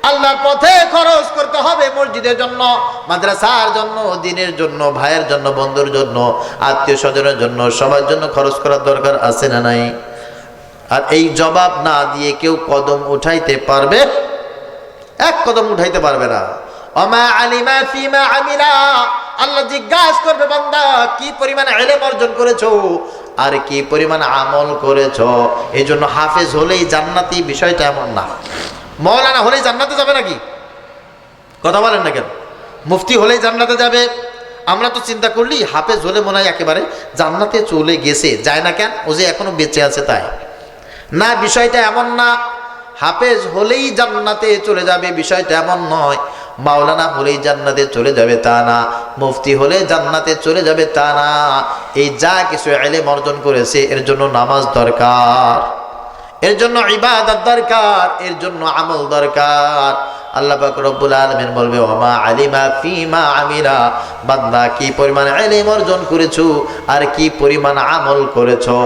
A: আল্লাহর পথে খরচ করতে হবে, মসজিদের জন্য, মাদ্রাসার জন্য, দ্বীনের জন্য, ভাইয়ের জন্য, বন্ধুর জন্য, আত্মীয় স্বজনের জন্য, সবার জন্য খরচ করার দরকার আছে না নাই? আর এই জবাব না দিয়ে কেউ কদম উঠাইতে পারবে? এক কদম উঠাইতে পারবে না। ওমা আলিমা ফিমা আমিলা, আল্লাহ জিজ্ঞাসা করবে, বান্দা কি পরিমাণ ইলম অর্জন করেছো আর কি পরিমাণ আমল করেছো। এই জন্য হাফেজ হলেই জান্নাতি বিষয়টা এমন না। মাওলানা হলেই জান্নাতে যাবে নাকি? কথা বলেন না কেন? মুফতি হলেই জান্নাতে যাবে? আমরা তো চিন্তা করলি হাফেজ হলে মনে হয় একেবারে জান্নাতে চলে গেছে, যায় না কেন? ও যে এখনো বেঁচে আছে তাই না, বিষয়টা এমন না। হাফেজ হলেই জান্নাতে চলে যাবে বিষয়টা এমন নয়। মাওলানা হলেই জান্নাতে চলে যাবে তা না, মুফতি হলে জান্নাতে চলে যাবে তা না। এই যা কিছু ইলম অর্জন করেছে এর জন্য নামাজ দরকার, এর জন্য ইবাদত দরকার, এর জন্য আমল দরকার। আল্লাহ পাক রব্বুল আলামিন বলবে, ওমা আলিমা ফিমা আমিলা, বান্দা কি পরিমাণ ইলম অর্জন করেছো আর কি পরিমাণ আমল করেছো।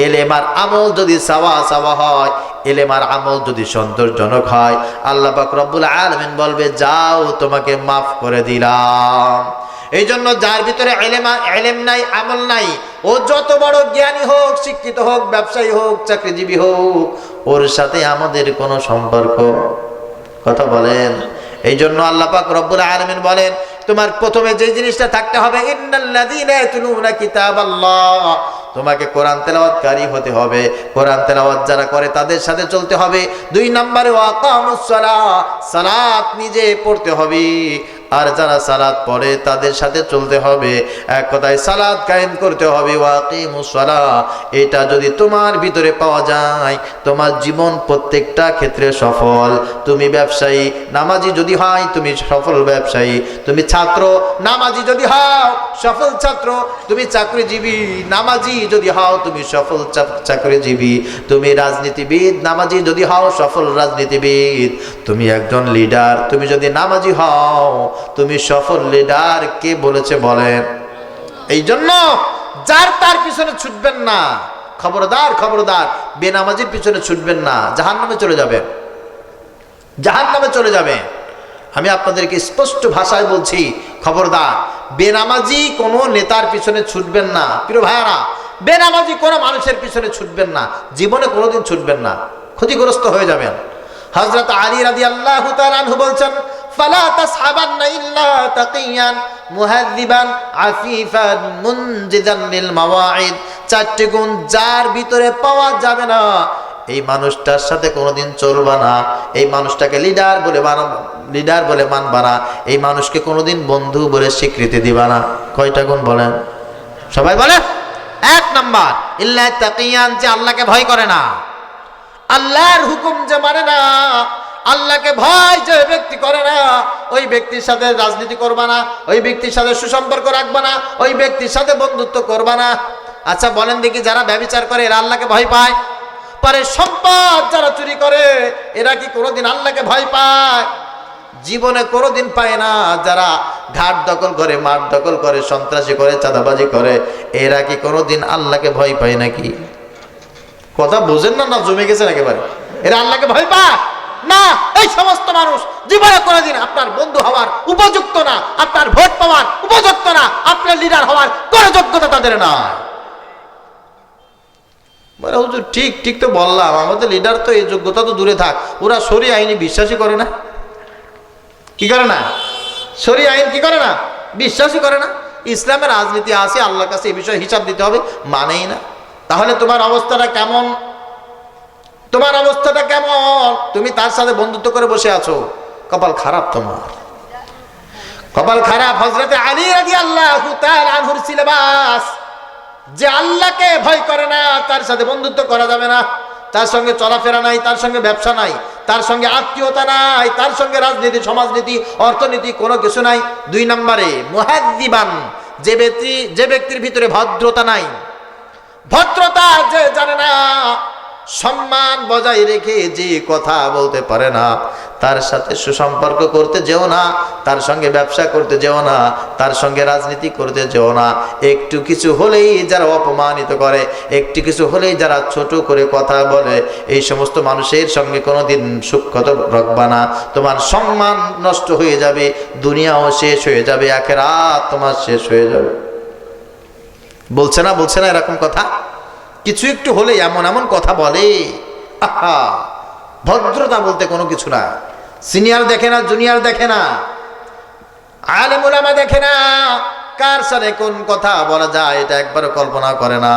A: ইলম আর আমল যদি সাওয়া সাওয়া হয়, ইলম আর আমল যদি সন্তোষজনক হয়, আল্লাহ পাক রব্বুল আলামিন বলবে, যাও তোমাকে মাফ করে দিলাম। এই জন্য যার ভিতরে ইলম নাই, আমল নাই, ও যত বড় জ্ঞানী হোক, শিক্ষিত হোক, ব্যবসায়ী হোক, চাকরিজীবী হোক, ওর সাথে আমাদের কোনো সম্পর্ক। কথা বলেন। এই জন্য আল্লাহ পাক রব্বুল আলামিন বলেন, তোমার প্রথমে যে জিনিসটা থাকতে হবে, ইন্নাল্লাযীনা ইয়াতলুনা কিতাবাল্লাহ, তোমাকে কোরআন তেলাওয়াতকারী হতে হবে। কোরআন তেলাওয়াত যারা করে তাদের সাথে চলতে হবে। 2 নম্বরে ওয়াকামুস সালাহ, সালাত নিজে পড়তে হবে, আর যারা সালাত পড়ে তাদের সাথে চলতে হবে। এক কথায় সালাত কায়েম করতে হবে। ওয়াকিমুস সালাহ, এটা যদি তোমার ভিতরে পাওয়া যায়, তোমার জীবন প্রত্যেকটা ক্ষেত্রে সফল। তুমি ব্যবসায়ী, নামাজি যদি হয় তুমি সফল ব্যবসায়ী। তুমি ছাত্র, নামাজি যদি হও সফল ছাত্র। তুমি চাকরিজীবী, নামাজি যদি হও তুমি সফল চাকরিজীবী। তুমি রাজনীতিবিদ, নামাজি যদি হও সফল রাজনীতিবিদ। তুমি একজন লিডার, তুমি যদি নামাজি হও তুমি সফল লিডার। কে বলেছে বলেন? এই জন্য যার তার পিছনে ছুটবেন না, খবরদার খবরদার, বেনামাজির পিছনে ছুটবেন না, জাহান্নামে চলে যাবেন, জাহান্নামে চলে যাবেন। আমি আপনাদেরকে স্পষ্ট ভাষায় বলছি, খবরদার, বেনামাজি কোনো নেতার পিছনে ছুটবেন না। প্রিয় ভাইয়ারা, বেনামাজি কোনো মানুষের পিছনে ছুটবেন না, জীবনে কোনোদিন ছুটবেন না, ক্ষতিগ্রস্ত হয়ে যাবেন। হযরত আলী রাদিয়াল্লাহু তাআলা আনহু বলছেন, ফালা তাসহাবান্না ইল্লা তাকিয়ান মুহাযিবান আফিফান মুনজিদান লিল মাওয়াইদ। 4টি গুণ যার ভিতরে পাওয়া যাবে না, এই মানুষটার সাথে কোনোদিন চলবা না, এই মানুষটাকে লিডার বলে মানবা না, এই মানুষকে কোনোদিন বন্ধু বলে স্বীকৃতি দিবা না। কয়টা গুণ বলেন? সবাই বলে। 1 নাম্বার, ইল্লা তাকিয়ান, যে আল্লাহকে ভয় করে না, আল্লাহর হুকুম যে মানে না, আল্লাহকে ভয় যে ব্যক্তি করে না, ওই ব্যক্তির সাথে রাজনীতি করবা না, ওই ব্যক্তির সাথে সুসম্পর্ক রাখবা না, ওই ব্যক্তির সাথে বন্ধুত্ব করবা না। আচ্ছা বলেন দেখি, যারা ব্যভিচার করে এরা আল্লাহকে ভয় পায়? পরে সম্পদ যারা চুরি করে এরা কি কোনোদিন আল্লাহকে ভয় পায়? জীবনে কোনোদিন পায় না। যারা ঘাট দখল করে, মাঠ দখল করে, সন্ত্রাসী করে, চাঁদাবাজি করে, এরা কি কোনোদিন আল্লাহকে ভয় পায় নাকি? কথা বোঝেন না? না জমে গেছেন একেবারে? এরা আল্লাহকে ভয় পায় না। এই সমস্ত মানুষ জীবনে কোনোদিন আপনার বন্ধু হওয়ার উপযুক্ত না, আপনার ভোট পাওয়ার উপযুক্ত না, আপনার লিডার হওয়ার কোনো যোগ্যতা তাদের না। বলে হুজুর ঠিক ঠিক তো বললাম, আমাদের লিডার তো এই যোগ্যতা তো দূরে থাক, ওরা শরীয়ত আইনি বিশ্বাসই করে না। কি করে না? শরীয়ত আইন কি করে না? বিশ্বাসই করে না। ইসলামের রাজনীতি আছে, আল্লাহর কাছে এই বিষয়ে হিসাব দিতে হবে, মানেই না। তাহলে তোমার অবস্থাটা কেমন? তোমার অবস্থাটা কেমন? তুমি তার সাথে বন্ধুত্ব করে বসে আছো, কপাল খারাপ তোমার, কপাল খারাপ। হযরত আলী রাদিয়াল্লাহু তাআলা আনহুর সিলেবাস, যে আল্লাহকে ভয় করে না তার সাথে বন্ধুত্ব করা যাবে না, তার সঙ্গে চলাফেরা নাই, তার সঙ্গে ব্যবসা নাই, তার সঙ্গে আত্মীয়তা নাই, তার সঙ্গে রাজনীতি, সমাজনীতি, অর্থনীতি কোনো কিছু নাই। 2 নম্বরে মুহাদ্দিবান, যে ব্যক্তির ভিতরে ভদ্রতা নাই। ভদ্রতা যে জানে না, সম্মান বজায় রেখে যে কথা বলতে পারে না, তার সাথে সুসম্পর্ক করতে যেও না, তার সঙ্গে ব্যবসা করতে যেও না, তার সঙ্গে রাজনীতি করতে যেও না। একটু কিছু হলেই যারা অপমানিত করে, একটু কিছু হলেই যারা ছোট করে কথা বলে, এই সমস্ত মানুষের সঙ্গে কোনোদিন সুখ্যাত রাখবা না। তোমার সম্মান নষ্ট হয়ে যাবে, দুনিয়াও শেষ হয়ে যাবে, আখিরাত তোমার শেষ হয়ে যাবে। বলছে না এরকম কথা? কিছু একটু হলে এমন এমন কথা বলে, আহা! ভদ্রতা বলতে কোনো কিছু না। সিনিয়র দেখে না, জুনিয়র দেখে না, আলেম ওলামা দেখে না, কার সাথে কোন কথা বলা যায় এটা একবারও কল্পনা করে না।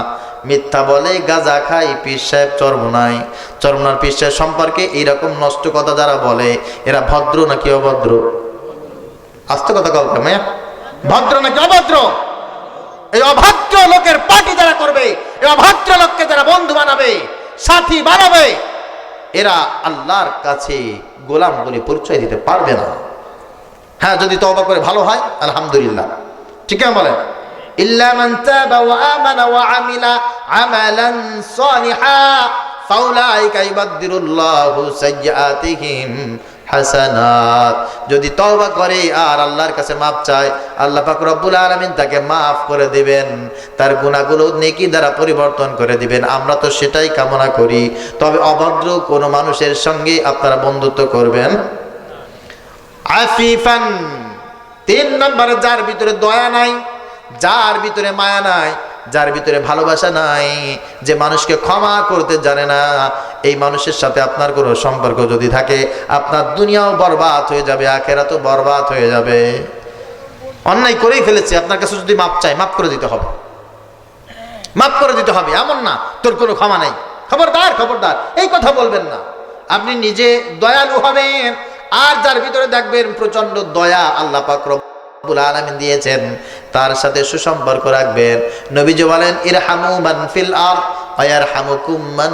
A: মিথ্যা বলে, গাঁজা খায়, পীর সাহেব চরমনাই, চরমনার পীর সাহেব সম্পর্কে এইরকম নষ্ট কথা যারা বলে, এরা ভদ্র নাকি অভদ্র? আস্তে কথা কল্পনা, মেয়া ভদ্র নাকি অভদ্র? এই অভদ্র লোকের পার্টি যারা করবে, এই অভদ্র লোককে যারা বন্ধু বানাবে, সাথী বানাবে, এরা আল্লাহর কাছে গোলাম বলে পরিচয় দিতে পারবে না। হ্যাঁ, যদি তওবা করে ভালো হয় আলহামদুলিল্লাহ, ঠিক আছে বলেন। ইল্লা মান তাবা ওয়া আমানা ওয়া আমিলা আমালান সালিহা ফাউলাইকা ইবাদদিরুল্লাহু সাইয়্যাতিহিম হাসানাত। যদি তওবা করে আর আল্লাহর কাছে মাপ চায়, আল্লাহ পাক রব্বুল আলামিন তাকে মাফ করে দিবেন, তার গুনাহগুলো নেকি দ্বারা পরিবর্তন করে দিবেন। আমরা তো সেটাই কামনা করি। তবে অভদ্র কোনো মানুষের সঙ্গে আপনারা বন্ধুত্ব করবেন আফিফান। 3 নম্বরে যার ভিতরে দয়া নাই, যার ভিতরে মায়া নাই, যার ভিতরে ভালোবাসা নাই, যে মানুষকে ক্ষমা করতে জানে না, এই মানুষের সাথে আপনার কোনো সম্পর্ক যদি থাকে, আপনার দুনিয়াও বরবাদ হয়ে যাবে, আখিরাতও বরবাদ হয়ে যাবে। অন্যায় করেই ফেলেছে, আপনার কাছে যদি মাপ চায়, মাফ করে দিতে হবে, মাফ করে দিতে হবে। এমন না তোর কোনো ক্ষমা নাই, খবরদার খবরদার এই কথা বলবেন না। আপনি নিজে দয়ালু হবেন, আর যার ভিতরে দেখবেন প্রচন্ড দয়া আল্লাহ পাক রব্বুল আলামিন দিয়েছেন, তার সাথে সুসম্পর্ক রাখবেন। নবীজি বলেন, ইরহামু মান ফিল আরদ ওয়ায়ারহামুকুম মান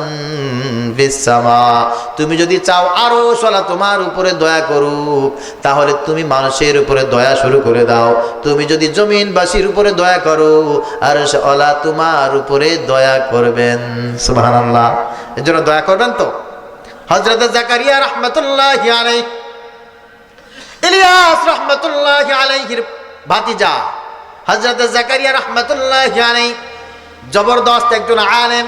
A: ফিস সামা। তুমি যদি চাও আরশ ওয়ালা তোমার উপরে দয়া করুক, তাহলে তুমি মানুষের উপরে দয়া শুরু করে দাও। তুমি যদি জমিনবাসীর উপরে দয়া করো, আরশ ওয়ালা তোমার উপরে দয়া করবেন। সুবহানাল্লাহ। এজন্য দয়া করবেন তো। হযরত জাকারিয়া রাহমাতুল্লাহি আলাইহি, ইলিয়াস রাহমাতুল্লাহি আলাইহির ভাতিজা হযরত জাকারিয়া রাহমাতুল্লাহি আলাইহি জবরদস্ত একজন আলেম,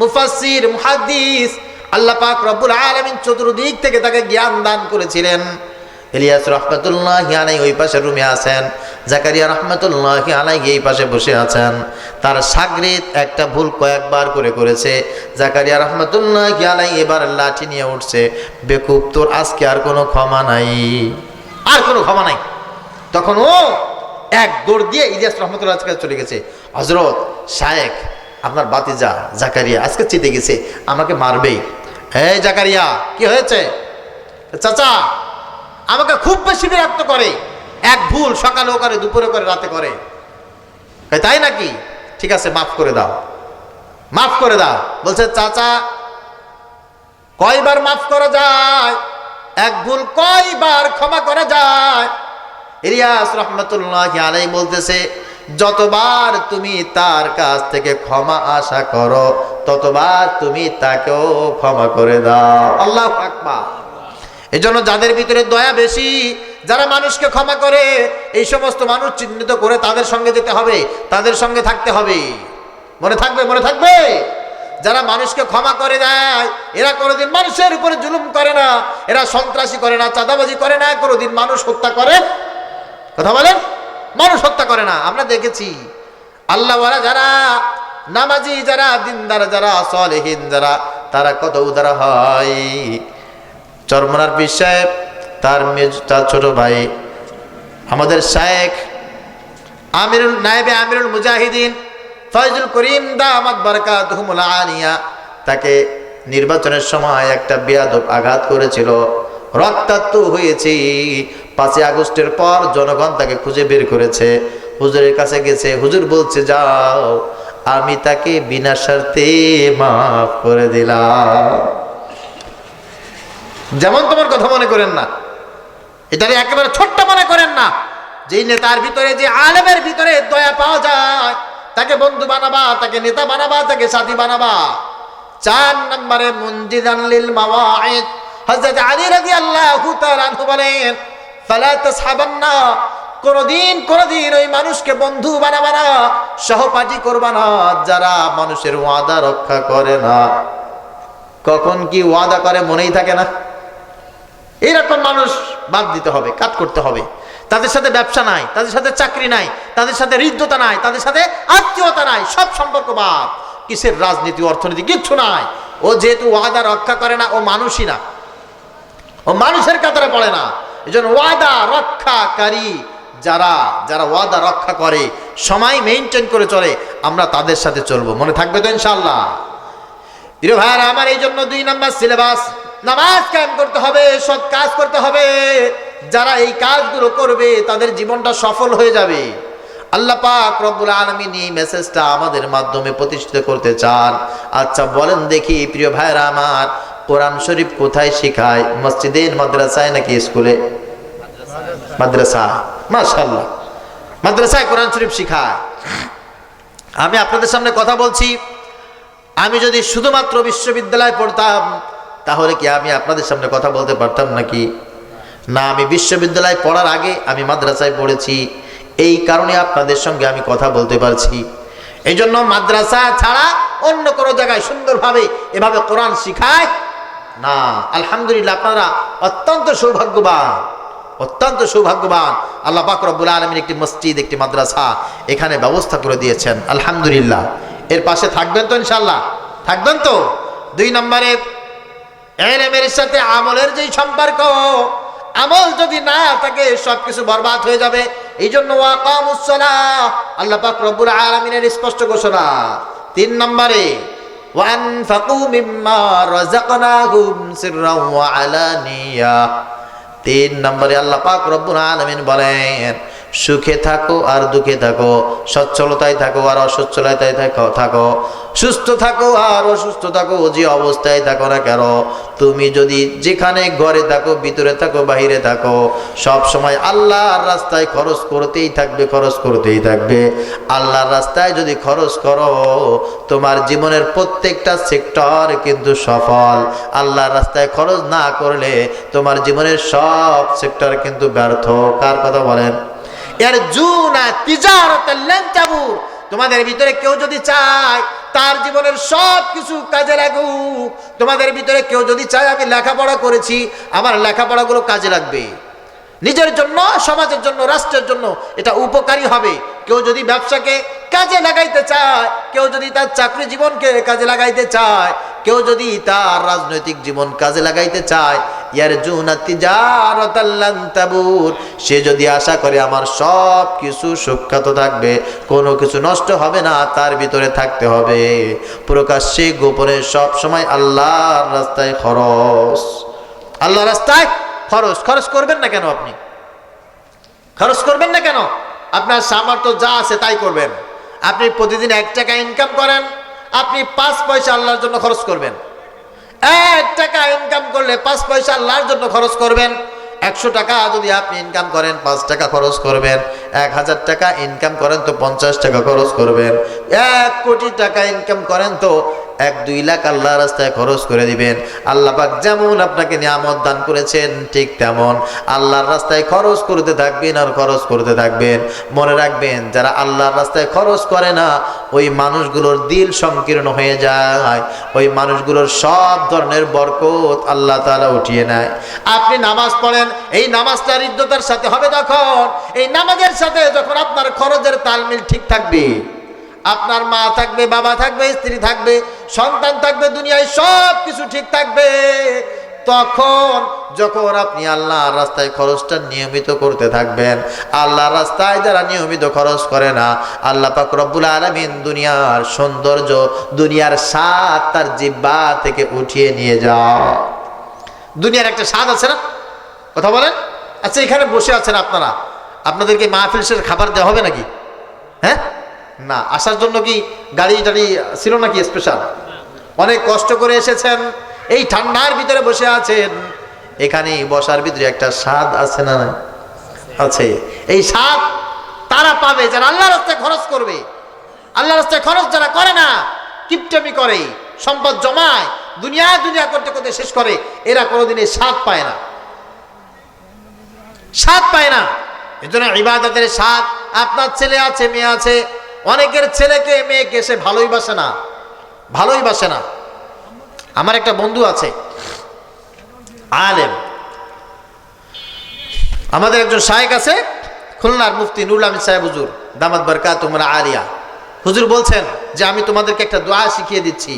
A: মুফাসসির, মুহাদ্দিস। আল্লাহ পাক রব্বুল আলামিন চতুর্দিক থেকে তাকে জ্ঞান দান করেছিলেন। ইলিয়াস রাহমাতুল্লাহি আলাইহি ওই পাশে রুমে আছেন, জাকারিয়া রাহমাতুল্লাহি আলাইহি এই পাশে বসে আছেন। তার শাগরিদ একটা ভুল কয়েকবার করেছে। জাকারিয়া রাহমাতুল্লাহি আলাইহি এবার লাঠি নিয়ে উঠছে, বেকুব তোর আজকে আর কোনো ক্ষমা নাই, আর কোনো ক্ষমা নাই। তখন ও এক দৌড় দিয়ে ইলিয়াস রাহমাতুল্লাহ কাছে চলে গেছে, হযরত শায়েখ আপনার ভাতিজা জাকারিয়া আজকে চিতে গেছে, আমাকে মারবেই। এই জাকারিয়া কি হয়েছে? চাচা আমাকে খুব বেশি বিরক্ত করে, এক ভুল সকালেও করে, দুপুরে করে, রাতে করে। তাই নাকি? ঠিক আছে, মাফ করে দাও, মাফ করে দাও। বলছে, চাচা কয়বার মাফ করা যায়? এক ভুল কয়বার ক্ষমা করা যায়? ইলিয়াস রাহমাতুল্লাহি আলাইহি বলতেছে, যতবার তুমি তার কাছ থেকে ক্ষমা আশা করো, ততবার তুমি তাকেও ক্ষমা করে দাও। আল্লাহু আকবার। এজন্য যাদের ভিতরে দয়া বেশি, যারা মানুষকে ক্ষমা করে, এই সমস্ত মানুষ চিহ্নিত করে তাদের সঙ্গে যেতে হবে, তাদের সঙ্গে থাকতে হবে। মনে থাকবে, মনে থাকবে। যারা মানুষকে ক্ষমা করে দেয়, এরা কোনোদিন মানুষের উপরে জুলুম করে না, এরা সন্ত্রাসী করে না, চাঁদাবাজি করে না, কোনোদিন মানুষ হত্যা করে, কথা বলেন, মানুষ হত্যা করে না। আমরা দেখেছি আল্লাহওয়ালা যারা, নামাজি যারা, দিনদার যারা, সালেহীন যারা, তারা কত উদার হয়। চরমনার পীর সাহেব, তার ছোট ভাই আমাদের শায়েখ নায়েবে আমিরুল মুজাহিদিন ফয়জুল করিম দামাত বারাকাতুহুমুল আলিয়া, তাকে নির্বাচনের সময় একটা বেয়াদব আঘাত করেছিল, রক্তাক্ত হয়েছে। 5 আগস্টের পর জনগণ তাকে খুঁজে বের করেছে, হুজুরের কাছে গেছে। হুজুর বলছে, যাও আমি তাকে বিনা শর্তে মাফ করে দিলাম। যেমন তোমার কথা মনে করেন না, এটারে একেবারে ছোট্ট মনে করেন না। যেই নেতার ভিতরে, যে আলেমের ভিতরে দয়া পাওয়া যায়, তাকে বন্ধু বানাবা, তাকে নেতা বানাবা, তাকে সাথী বানাবা। 4 নম্বরে মুনজিদান লিল মাওয়াইদ, হযরত আলী রাদিয়াল্লাহু তাআলা আনহু বলেন, ফালা তাসহাবান্না, কোনদিন ওই মানুষকে বন্ধু বানাবা না, সহপাঠী করবা না যারা মানুষের ওয়াদা রক্ষা করে না। কখন কি ওয়াদা করে মনেই থাকে না। এরকম মানুষ বাদ দিতে হবে, কাট করতে হবে। তাদের সাথে ব্যবসা নাই, তাদের সাথে চাকরি নাই, তাদের সাথে হৃদ্যতা নাই, তাদের সাথে আত্মীয়তা নাই, সব সম্পর্ক বাদ। কিসের রাজনীতি, অর্থনীতি, কিচ্ছু নাই। ও যেহেতু ওয়াদা রক্ষা করে না, ও মানুষই না, ও মানুষের কাতারে পড়ে না। এই জন্য ওয়াদা রক্ষাকারী যারা ওয়াদা রক্ষা করে, সময় মেইনটেইন করে চলে, আমরা তাদের সাথে চলবো। মনে থাকবে তো ইনশাআল্লাহ? প্রিয় ভাইরা আমার, এই জন্য 2 নম্বর সিলেবাস, নামাজ কায়েম করতে হবে, সৎ কাজ করতে হবে। যারা এই কাজগুলো করবে তাদের জীবনটা সফল হয়ে যাবে। আল্লাহ পাক রব্বুল আলামিন এই মেসেজটা আমাদের মাধ্যমে প্রতিষ্ঠিত করতে চান। আচ্ছা বলেন দেখি প্রিয় ভাইরা আমার, কোরআন শরীফ কোথায় শেখায়? মসজিদে, মাদ্রাসায় নাকি স্কুলে? মাদ্রাসা। মাশাআল্লাহ, মাদ্রাসায় কোরআন শরীফ শেখায়। আমি আপনাদের সামনে কথা বলছি, আমি যদি শুধুমাত্র বিশ্ববিদ্যালয়ে পড়তাম তাহলে কি আমি আপনাদের সামনে কথা বলতে পারতাম নাকি? না, আমি বিশ্ববিদ্যালয়ে পড়ার আগে আমি মাদ্রাসায় পড়েছি, এই কারণে আপনাদের সঙ্গে আমি কথা বলতে পারছি। এই জন্য মাদ্রাসা ছাড়া অন্য কোনো জায়গায় সুন্দরভাবে এভাবে কোরআন শিখায় না। আলহামদুলিল্লাহ, আপনারা অত্যন্ত সৌভাগ্যবান, অত্যন্ত সৌভাগ্যবান। আল্লাহ পাক রব্বুল আলামিন একটি মসজিদ, একটি মাদ্রাসা এখানে ব্যবস্থা করে দিয়েছেন, আলহামদুলিল্লাহ। এর পাশে থাকবেন তো ইনশাআল্লাহ? থাকবেন তো? 2 নম্বরে ইলমের সাথে আমলের যেই সম্পর্ক, আমল যদি না থাকে সবকিছু বরবাদ হয়ে যাবে। এই জন্য ওয়াকামুস সালাহ, আল্লাহ পাক রব্বুল আলামিনের স্পষ্ট ঘোষণা। 3 নম্বরে ওয়ানফাকু মিম্মা রাযাকনাহুম সিররাও ওয়া আলানিয়া। 3 নম্বরে আল্লাহ পাক রব্বুল আলামিন বলেন, সুখে থাকো আর দুঃখে থাকো, সচ্ছলতায় থাকো আর অসচ্ছলতায় থাকো, সুস্থ থাকো আর অসুস্থ থাকো, যে অবস্থায় থাকো না কেন, তুমি যদি যেখানে ঘরে থাকো, ভিতরে থাকো, বাহিরে থাকো, সব সময় আল্লাহর রাস্তায় খরচ করতেই থাকবে, খরচ করতেই থাকবে। আল্লাহর রাস্তায় যদি খরচ করো, তোমার জীবনের প্রত্যেকটা সেক্টর কিন্তু সফল। আল্লাহর রাস্তায় খরচ না করলে তোমার জীবনের সব সেক্টর কিন্তু ব্যর্থ। কার কথা বলেন? তোমাদের ভিতরে কেউ যদি চায় তার জীবনের সব কিছু কাজে লাগুক, তোমাদের ভিতরে কেউ যদি চায় আমি লেখাপড়া করেছি, আমার লেখাপড়াগুলো কাজে লাগবে, নিজের জন্য, সমাজের জন্য, রাষ্ট্রের জন্য এটা উপকারী হবে। কেউ যদি ব্যবসাকে কাজে লাগাইতে চায়, কেউ যদি তার চাকরি জীবনকে কাজে লাগাইতে চায়, কেউ যদি তার রাজনৈতিক জীবন কাজে লাগাইতে চায়, ইয়ারজুনা তিজারাতাল লান তাবুর, সে যদি আশা করে আমার সব কিছু সুখ্যাত থাকবে, কোনো কিছু নষ্ট হবে না, তার ভিতরে থাকতে হবে প্রকাশ্যে গোপনে সব সময় আল্লাহর রাস্তায় খরচ। আল্লাহর রাস্তায় খরচ। খরচ করবেন না কেন? আপনি খরচ করবেন না কেন? আপনার সামর্থ্য যা আছে তাই করবেন। আপনি প্রতিদিন 1 টাকা ইনকাম করেন, আপনি 5 পয়সা আল্লাহর জন্য খরচ করবেন। 1 টাকা ইনকাম করলে 5 পয়সা আল্লাহর জন্য খরচ করবেন। 100 টাকা যদি আপনি ইনকাম করেন 5 টাকা খরচ করবেন। 1000 টাকা ইনকাম করেন তো 50 টাকা খরচ করবেন। 1 কোটি টাকা ইনকাম করেন তো 1-2 লাখ আল্লাহর রাস্তায় খরচ করে দিবেন। আল্লাহ পাক যেমন আপনাকে নিয়ামত দান করেছেন ঠিক তেমন আল্লাহর রাস্তায় খরচ করতে থাকবেন আর খরচ করতে থাকবেন। মনে রাখবেন, যারা আল্লাহর রাস্তায় খরচ করে না ওই মানুষগুলোর দিল সংকীর্ণ হয়ে যায়, ওই মানুষগুলোর সব ধরনের বরকত আল্লাহ তাআলা উঠিয়ে নেয়। আপনি নামাজ পড়েন, এই নামাজটা হৃদ্যতার সাথে হবে তখন, এই নামাজের সাথে যখন আপনার খরচের তালমিল ঠিক থাকবে, আপনার মা থাকবে, বাবা থাকবে, স্ত্রী থাকবে, সন্তান থাকবে, দুনিয়ায় সব কিছু ঠিক থাকবে, তখন যখন আপনি আল্লাহর রাস্তায় খরচটা নিয়মিত করতে থাকবেন। আল্লাহর রাস্তায় যারা নিয়মিত খরচ করে না, আল্লাহ পাক রব্বুল আলামিন দুনিয়ার সৌন্দর্য, দুনিয়ার স্বাদ তার জিহ্বা থেকে উঠিয়ে নিয়ে যায়। দুনিয়ার একটা স্বাদ আছে না? কথা বলেন। আচ্ছা, এখানে বসে আছেন আপনারা, আপনাদেরকে মাহফিল শেষে খাবার দেওয়া হবে নাকি? হ্যাঁ, না, আসার জন্য কি গাড়ি টাড়ি ছিল নাকি স্পেশাল? অনেক কষ্ট করে এসেছেন, এই ঠান্ডার ভিতরে বসে আছেন। এখানে বসার ভিতরে একটা স্বাদ আছে না? আছে। এই স্বাদ তারা পাবে যারা আল্লাহর রাস্তায় খরচ করবে। আল্লাহর রাস্তায় খরচ যারা করে না, কিপটামি করে, সম্পদ জমায়, দুনিয়া দুনিয়া করতে করতে শেষ করে, এরা কোনোদিন এই স্বাদ পায় না, স্বাদ পায় না। এজন্য ইবাদতের স্বাদ। আপনার ছেলে আছে, মেয়ে আছে, অনেকের ছেলেকে মেয়েকে সে ভালোই বাসে না, ভালোই বাসে না। আমার একটা বন্ধু আছে আলেম, আমাদের একজন শায়েখ আছে খুলনার মুফতি নুরুল আমিন সাহেব হুজুর দামাত বারকাতুহুম আলিয়া। হুজুর বলছেন যে আমি তোমাদেরকে একটা দোয়া শিখিয়ে দিচ্ছি,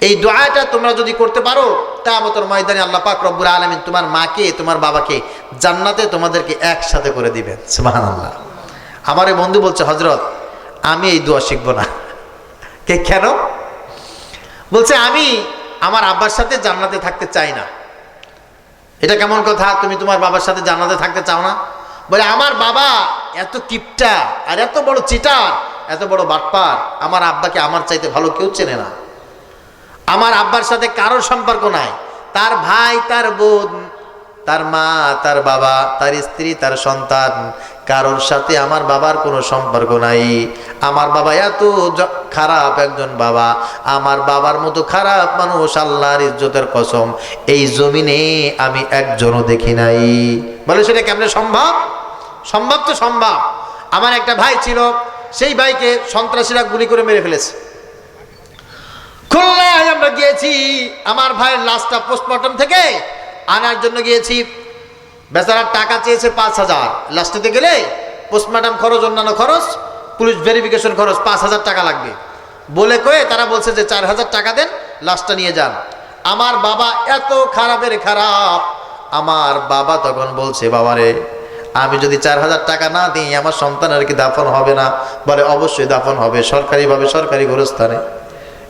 A: এই দোয়াটা তোমরা যদি করতে পারো কিয়ামতের ময়দানে আল্লাহ পাক রব্বুল আলামিন তোমার মাকে তোমার বাবাকে জান্নাতে তোমাদেরকে একসাথে করে দিবেন। সুবহানাল্লাহ। আমার এই বন্ধু বলছে, হযরত আমি এই দোয়া শিখবো না। কেন? বলছে আমি আমার আব্বার সাথে জান্নাতে থাকতে চাই না। এটা কেমন কথা, তুমি তোমার বাবার সাথে জান্নাতে থাকতে চাও না? বলে আমার বাবা এত কিপটা আর এত বড় চিটার, এত বড় বাটপার, আমার আব্বাকে আমার চাইতে ভালো কেউ চেনে না। আমার আব্বার সাথে কারোর সম্পর্ক নাই, তার ভাই, তার বোন, তার মা, তার বাবা, তার স্ত্রী, তার সন্তান, কারোর সাথে আমার বাবার কোনো সম্পর্ক নাই। আমার বাবা এত খারাপ একজন বাবা, আমার বাবার মতো খারাপ মানুষ আল্লাহর ইজ্জতের কসম এই জমিনে আমি একজনও দেখি নাই। বলে সেটা কেমনে সম্ভব? সম্ভব তো সম্ভব। আমার একটা ভাই ছিল, সেই ভাইকে সন্ত্রাসীরা গুলি করে মেরে ফেলেছে। খুলনায় আমরা গিয়েছি, আমার ভাইয়ের লাশটা পোস্টমর্টম থেকে আনার জন্য গিয়েছি। বেচারার টাকা চেয়েছে 5,000। লাস্টেতে গেলে পোস্টমর্টম খরচ, অন্যান্য খরচ, পুলিশ ভেরিফিকেশন খরচ 5,000 টাকা লাগবে বলে কয়ে তারা বলছে যে 4,000 টাকা দেন, লাশটা নিয়ে যান। আমার বাবা এত খারাপের খারাপ, আমার বাবা তখন বলছে, বাবারে আমি যদি 4,000 টাকা না দিই আমার সন্তানের কি দাফন হবে না? বলে অবশ্যই দাফন হবে, সরকারিভাবে, সরকারি গোরস্থানে।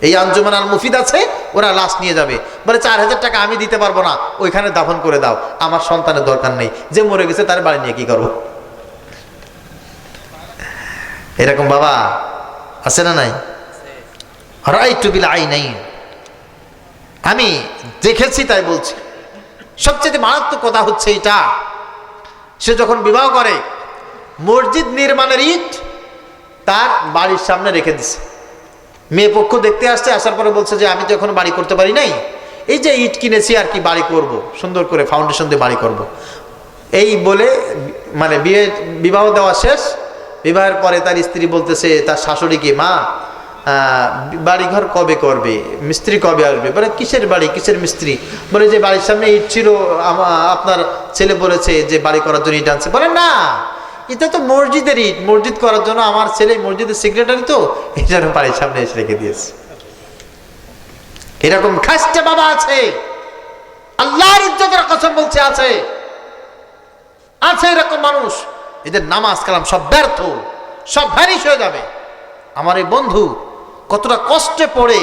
A: এই আঞ্জুমান আল মুফিদ আছে, ওরা লাশ নিয়ে যাবে। বলে 4,000 টাকা আমি দিতে পারবো না, ওইখানে দাফন করে দাও, আমার সন্তানের দরকার নেই, যে মরে গেছে তার বাড়ি নিয়ে কি করবো? এরকম বাবা আছে না নাই? রাইটু বিল আইনাইন, আমি দেখেছি তাই বলছি। সবচেয়ে মারাত্মক কথা হচ্ছে এটা, সে যখন বিবাহ করে মসজিদ নির্মাণের ইট তার বাড়ির সামনে রেখে দিছে। মেয়ে পক্ষ দেখতে আসছে, আসার পরে বলছে যে আমি তো এখন বাড়ি করতে পারি নাই, এই যে ইট কিনেছি আর কি বাড়ি করব, সুন্দর করে ফাউন্ডেশন দিয়ে বাড়ি করব। এই বলে মানে বিবাহ দেওয়া শেষ। বিবাহের পরে তার স্ত্রী বলতেছে তার শাশুড়িকে, মা বাড়িঘর কবে করবে, মিস্ত্রি কবে আসবে? বলে কিসের বাড়ি, কিসের মিস্ত্রি? বলে যে বাড়ির সামনে ইট ছিল, আপনার ছেলে বলেছে যে বাড়ি করার জন্য ইট আনছে। বলে না, এটা তো মসজিদের ইট, মসজিদ করার জন্য আমার ছেলে মসজিদের সেক্রেটারি, তো এই জন্য বাড়ির সামনে এসে রেখে দিয়েছে। এরকম খাসতে বাবা আছে, আল্লাহর ইজ্জতের কসম বলছে আছে, আছে এরকম মানুষ। এদের নামাজ কালাম সব ব্যর্থ, সব ভ্যানিশ হয়ে যাবে। আমার এই বন্ধু কতটা কষ্টে পড়ে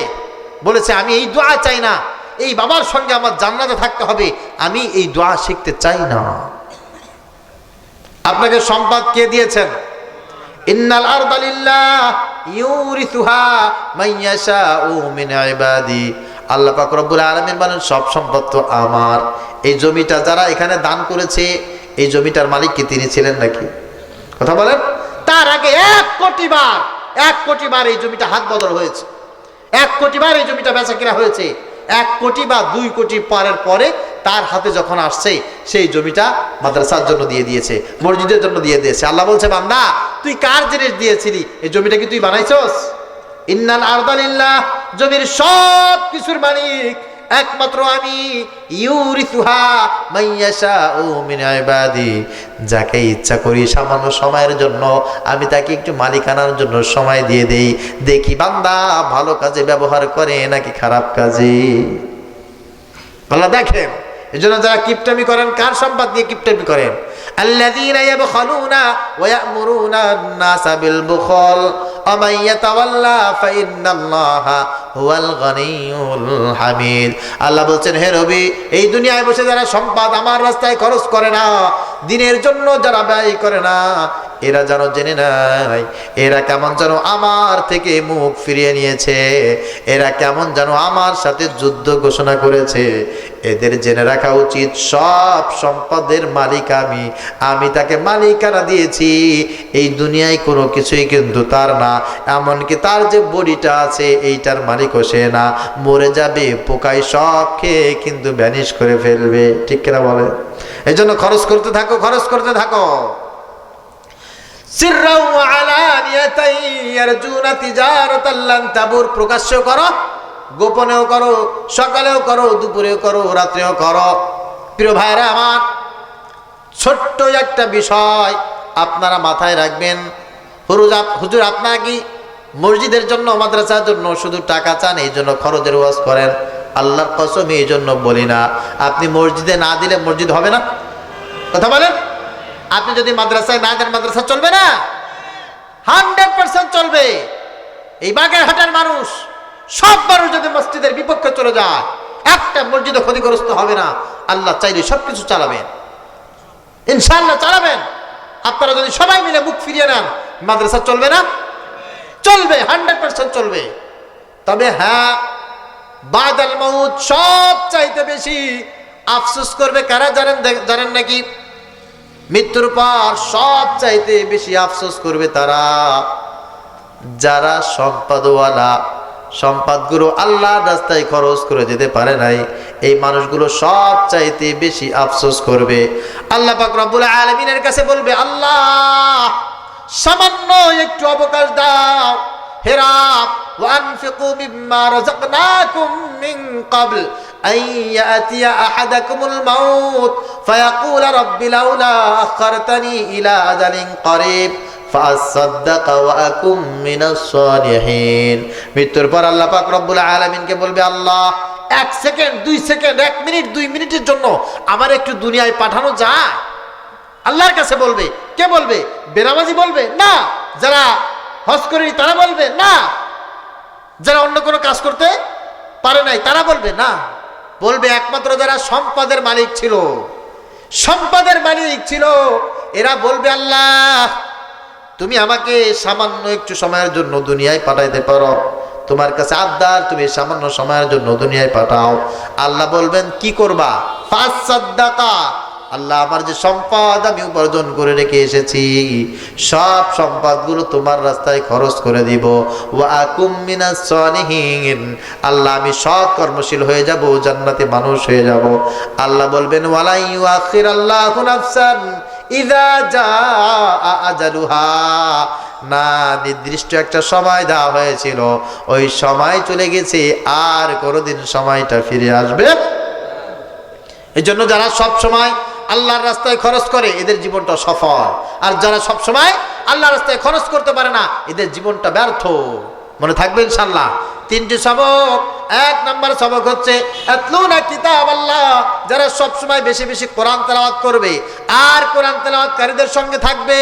A: বলেছে আমি এই দোয়া চাই না, এই বাবার সঙ্গে আমার জান্নাতে থাকতে হবে, আমি এই দোয়া শিখতে চাই না। আপনাকে সম্পদ কে দিয়েছেন? ইন্নাল আরদা লিল্লাহ ইউরিসুহা মান ইয়াশাউ মিন ইবাদি। আল্লাহ পাক রব্বুল আলামিন বলেন সব সম্পদ তো আমার। এই জমিটা যারা এখানে দান করেছে, এই জমিটার মালিক কি তিনি ছিলেন নাকি? কথা বলেন। তার আগে 1 কোটি বার এই জমিটা হাত বদল হয়েছে, 1 কোটি বার এই জমিটা বেচা কিনা হয়েছে। 1 কোটি বা 2 কোটি পারের পরে তার হাতে যখন আসছে, সেই জমিটা মাদ্রাসার জন্য দিয়ে দিয়েছে, মসজিদের জন্য দিয়ে দিয়েছে। আল্লাহ বলছে, বান্দা তুই কার জিনিস দিয়েছিলি? এই জমিটা কি তুই বানাইছস? ইন্নাল আরদা লিল্লাহ, জমির সব কিছুর মালিক একমাত্র আমি। ইউরিসুহা মান ইয়াশাউ মিন ইবাদি, যাকে ইচ্ছা করি সামান্য সময়ের জন্য আমি তাকে একটু মালিকানার জন্য সময় দিয়ে দেই, দেখি বান্দা ভালো কাজে ব্যবহার করে নাকি খারাপ কাজে। আল্লাহ দেখেন। এজন্য যারা কিপটামি করেন, কার সম্পদ দিয়ে কিপটামি করেন? আল্লাযীনা ইয়াবখালুনা ওয়া ইয়া'মুরুনা আন-নাসা বিল বুখাল ওয়া মান ইয়াতাওয়াল্লা ফাইন্নাল্লাহা হুয়াল গনিয়্যুল হামিদ। আল্লাহ বলছেন, হে নবী, এই দুনিয়ায় বসে যারা সম্পদ আমার রাস্তায় খরচ করে না, দ্বীনের জন্য যারা ব্যয় করে না, এরা যেন জেনে নাই এরা কেমন যেন আমার থেকে মুখ ফিরিয়ে নিয়েছে, এরা কেমন যেন আমার সাথে যুদ্ধ ঘোষণা করেছে। এদের জেনে রাখা উচিত সব সম্পদের মালিক আমি তাকে মালিকানা দিয়েছি। এই দুনিয়ায় কোনো কিছুই কিন্তু তার না, এমনকি তার যে বডিটা আছে এইটার মালিকও সে না, মরে যাবে, পোকায় সব খেয়ে কিন্তু ভ্যানিশ করে ফেলবে। ঠিক কিনা বলে? এই জন্য খরচ করতে থাকো, খরচ করতে থাকো। সিররাও ওয়া আলানিয়াতান ইয়ারজুনা তিজারাতান লান তাবুর, প্রকাশ্য করো, গোপনেও করো, সকালেও করো, দুপুরেও করো, রাত্রেও করো। প্রিয় ভাইরা আমার, ছোট্ট একটা বিষয় আপনারা মাথায় রাখবেন। হুজুর আপনারা কি মসজিদের জন্য, মাদ্রাসার জন্য শুধু টাকা চান, এই জন্য খরচের ওয়াজ করেন? আল্লাহর কসম এই জন্য বলি না। আপনি মসজিদে না দিলে মসজিদ হবে না? কথা বলেন। আপনি যদি মাদ্রাসায় না দেন, মাদ্রাসা চলবে না? 100% চলবে। এই বাগেরহাটের মানুষ, সব মানুষ যদি মসজিদের বিপক্ষে চলে যায়, একটা মসজিদে ক্ষতিগ্রস্ত হবে না। আল্লাহ চাইলে সবকিছু চালাবেন, ইনশাআল্লাহ চালাবেন। আপনারা যদি সবাই মিলে মুখ ফিরিয়ে নেন, মাদ্রাসা চলবে না? চলবে, 100% চলবে। তবে হ্যাঁ, বাদাল মাউত সব চাইতে বেশি আফসোস করবে কারা জানেন নাকি? মৃত্যুর পর সব চাইতে বেশি আফসোস করবে তারা যারা সম্পদওয়ালা, সম্পদগুলো আল্লাহর রাস্তায় খরচ করে যেতে পারে নাই। এই মানুষগুলো সব চাইতে বেশি আফসোস করবে। আল্লাহ পাক রব্বুল আলামিনের কাছে বলবে, আল্লাহ সামান্য একটু অবকাশ দাও। হে রব, ওয়ানফিকু মিম্মা রাযাকনাকুম মিন ক্বাবল আন ইয়াতিয়া আহাদাকুমুল মাউত ফায়াকুল রাব্বি লাউলা আখখারতানি ইলা আজালিন করিব ফাসাদদাকা ওয়া আকুম মিনাস সালিহিন। মৃত্যুর পর আল্লাহ পাক রব্বুল আলামিনকে বলবে, আল্লাহ 1 সেকেন্ড, 2 সেকেন্ড, 1 মিনিট, 2 মিনিটের জন্য আমার একটু দুনিয়ায় পাঠানো যায়? আল্লাহর কাছে বলবে। কে বলবে? বেনামাজি বলবে না, যারা হজ করেনি তারা বলবে না, যারা অন্য কোনো কাজ করতে পারে নাই তারা বলবে না। বলবে একমাত্র যারা সম্পদের মালিক ছিল, সম্পদের মালিক ছিল, এরা বলবে, আল্লাহ তুমি আমাকে সামান্য একটু সময়ের জন্য দুনিয়ায় পাঠাইতে পারো, তোমার কাছে আবদার, তুমি সামান্য সময়ের জন্য দুনিয়ায় পাঠাও। আল্লাহ বলবেন, কি করবা? ফাসাদদাকা, আল্লাহ আমার যে সম্পদ আমি উপার্জন করে রেখে এসেছি, সব সম্পদগুলো তোমার রাস্তায় খরচ করে দিব। ওয়া আকুম মিনাস সালিহিন, আল্লাহ আমি সৎ কর্মশীল হয়ে যাব, জান্নাতে মানুষ হয়ে যাব। আল্লাহ বলবেন, ওয়ালা ইউআখিরাল্লাহু নাফসান ইযা জাআ আজালুহা, না, নির্দিষ্ট একটা সময় দেওয়া হয়েছিল, ওই সময় চলে গেছে, আর কোনোদিন সময়টা ফিরে আসবে। এই জন্য যারা সব সময় আল্লাহর রাস্তায় খরচ করে এদের জীবনটা সফল, আর যারা সব সময় আল্লাহর রাস্তায় খরচ করতে পারে না এদের জীবনটা ব্যর্থ। মনে থাকবে ইনশাআল্লাহ। 3টি সবক। 1 নম্বর সবক হচ্ছে আতলুনা কিতাবাল্লাহ, যারা সব সময় বেশি বেশি কোরআন তেলাওয়াত করবে আর কোরআন তেলাওয়াতকারীদের সঙ্গে থাকবে।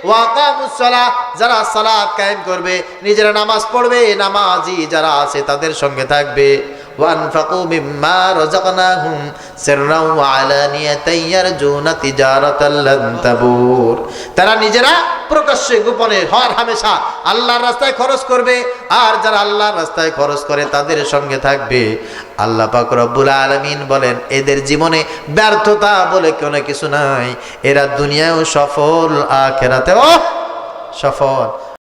A: ওয়া আকামুস সালাহ, যারা সালাত কায়েম করবে, নিজেরা নামাজ পড়বে, নামাজি যারা আছে তাদের সঙ্গে থাকবে। ওয়ানফাকু মিম্মা রাযাকনাহুম সিররাও ওয়া আলানিয়াতান ইয়ারজুনা তিজারাতান লান তাবুর, তারা নিজেরা প্রকাশ্যে গোপনে হর হামেশা আল্লাহর রাস্তায় খরচ করবে, আর যারা আল্লাহর রাস্তায় খরচ করে তাদের সঙ্গে থাকবে। আল্লাহ পাক রব্বুল আলামিন বলেন, এদের জীবনে ব্যর্থতা বলে কোনো কিছু নাই, এরা দুনিয়ায়ও সফল, আখিরাতেও সফল।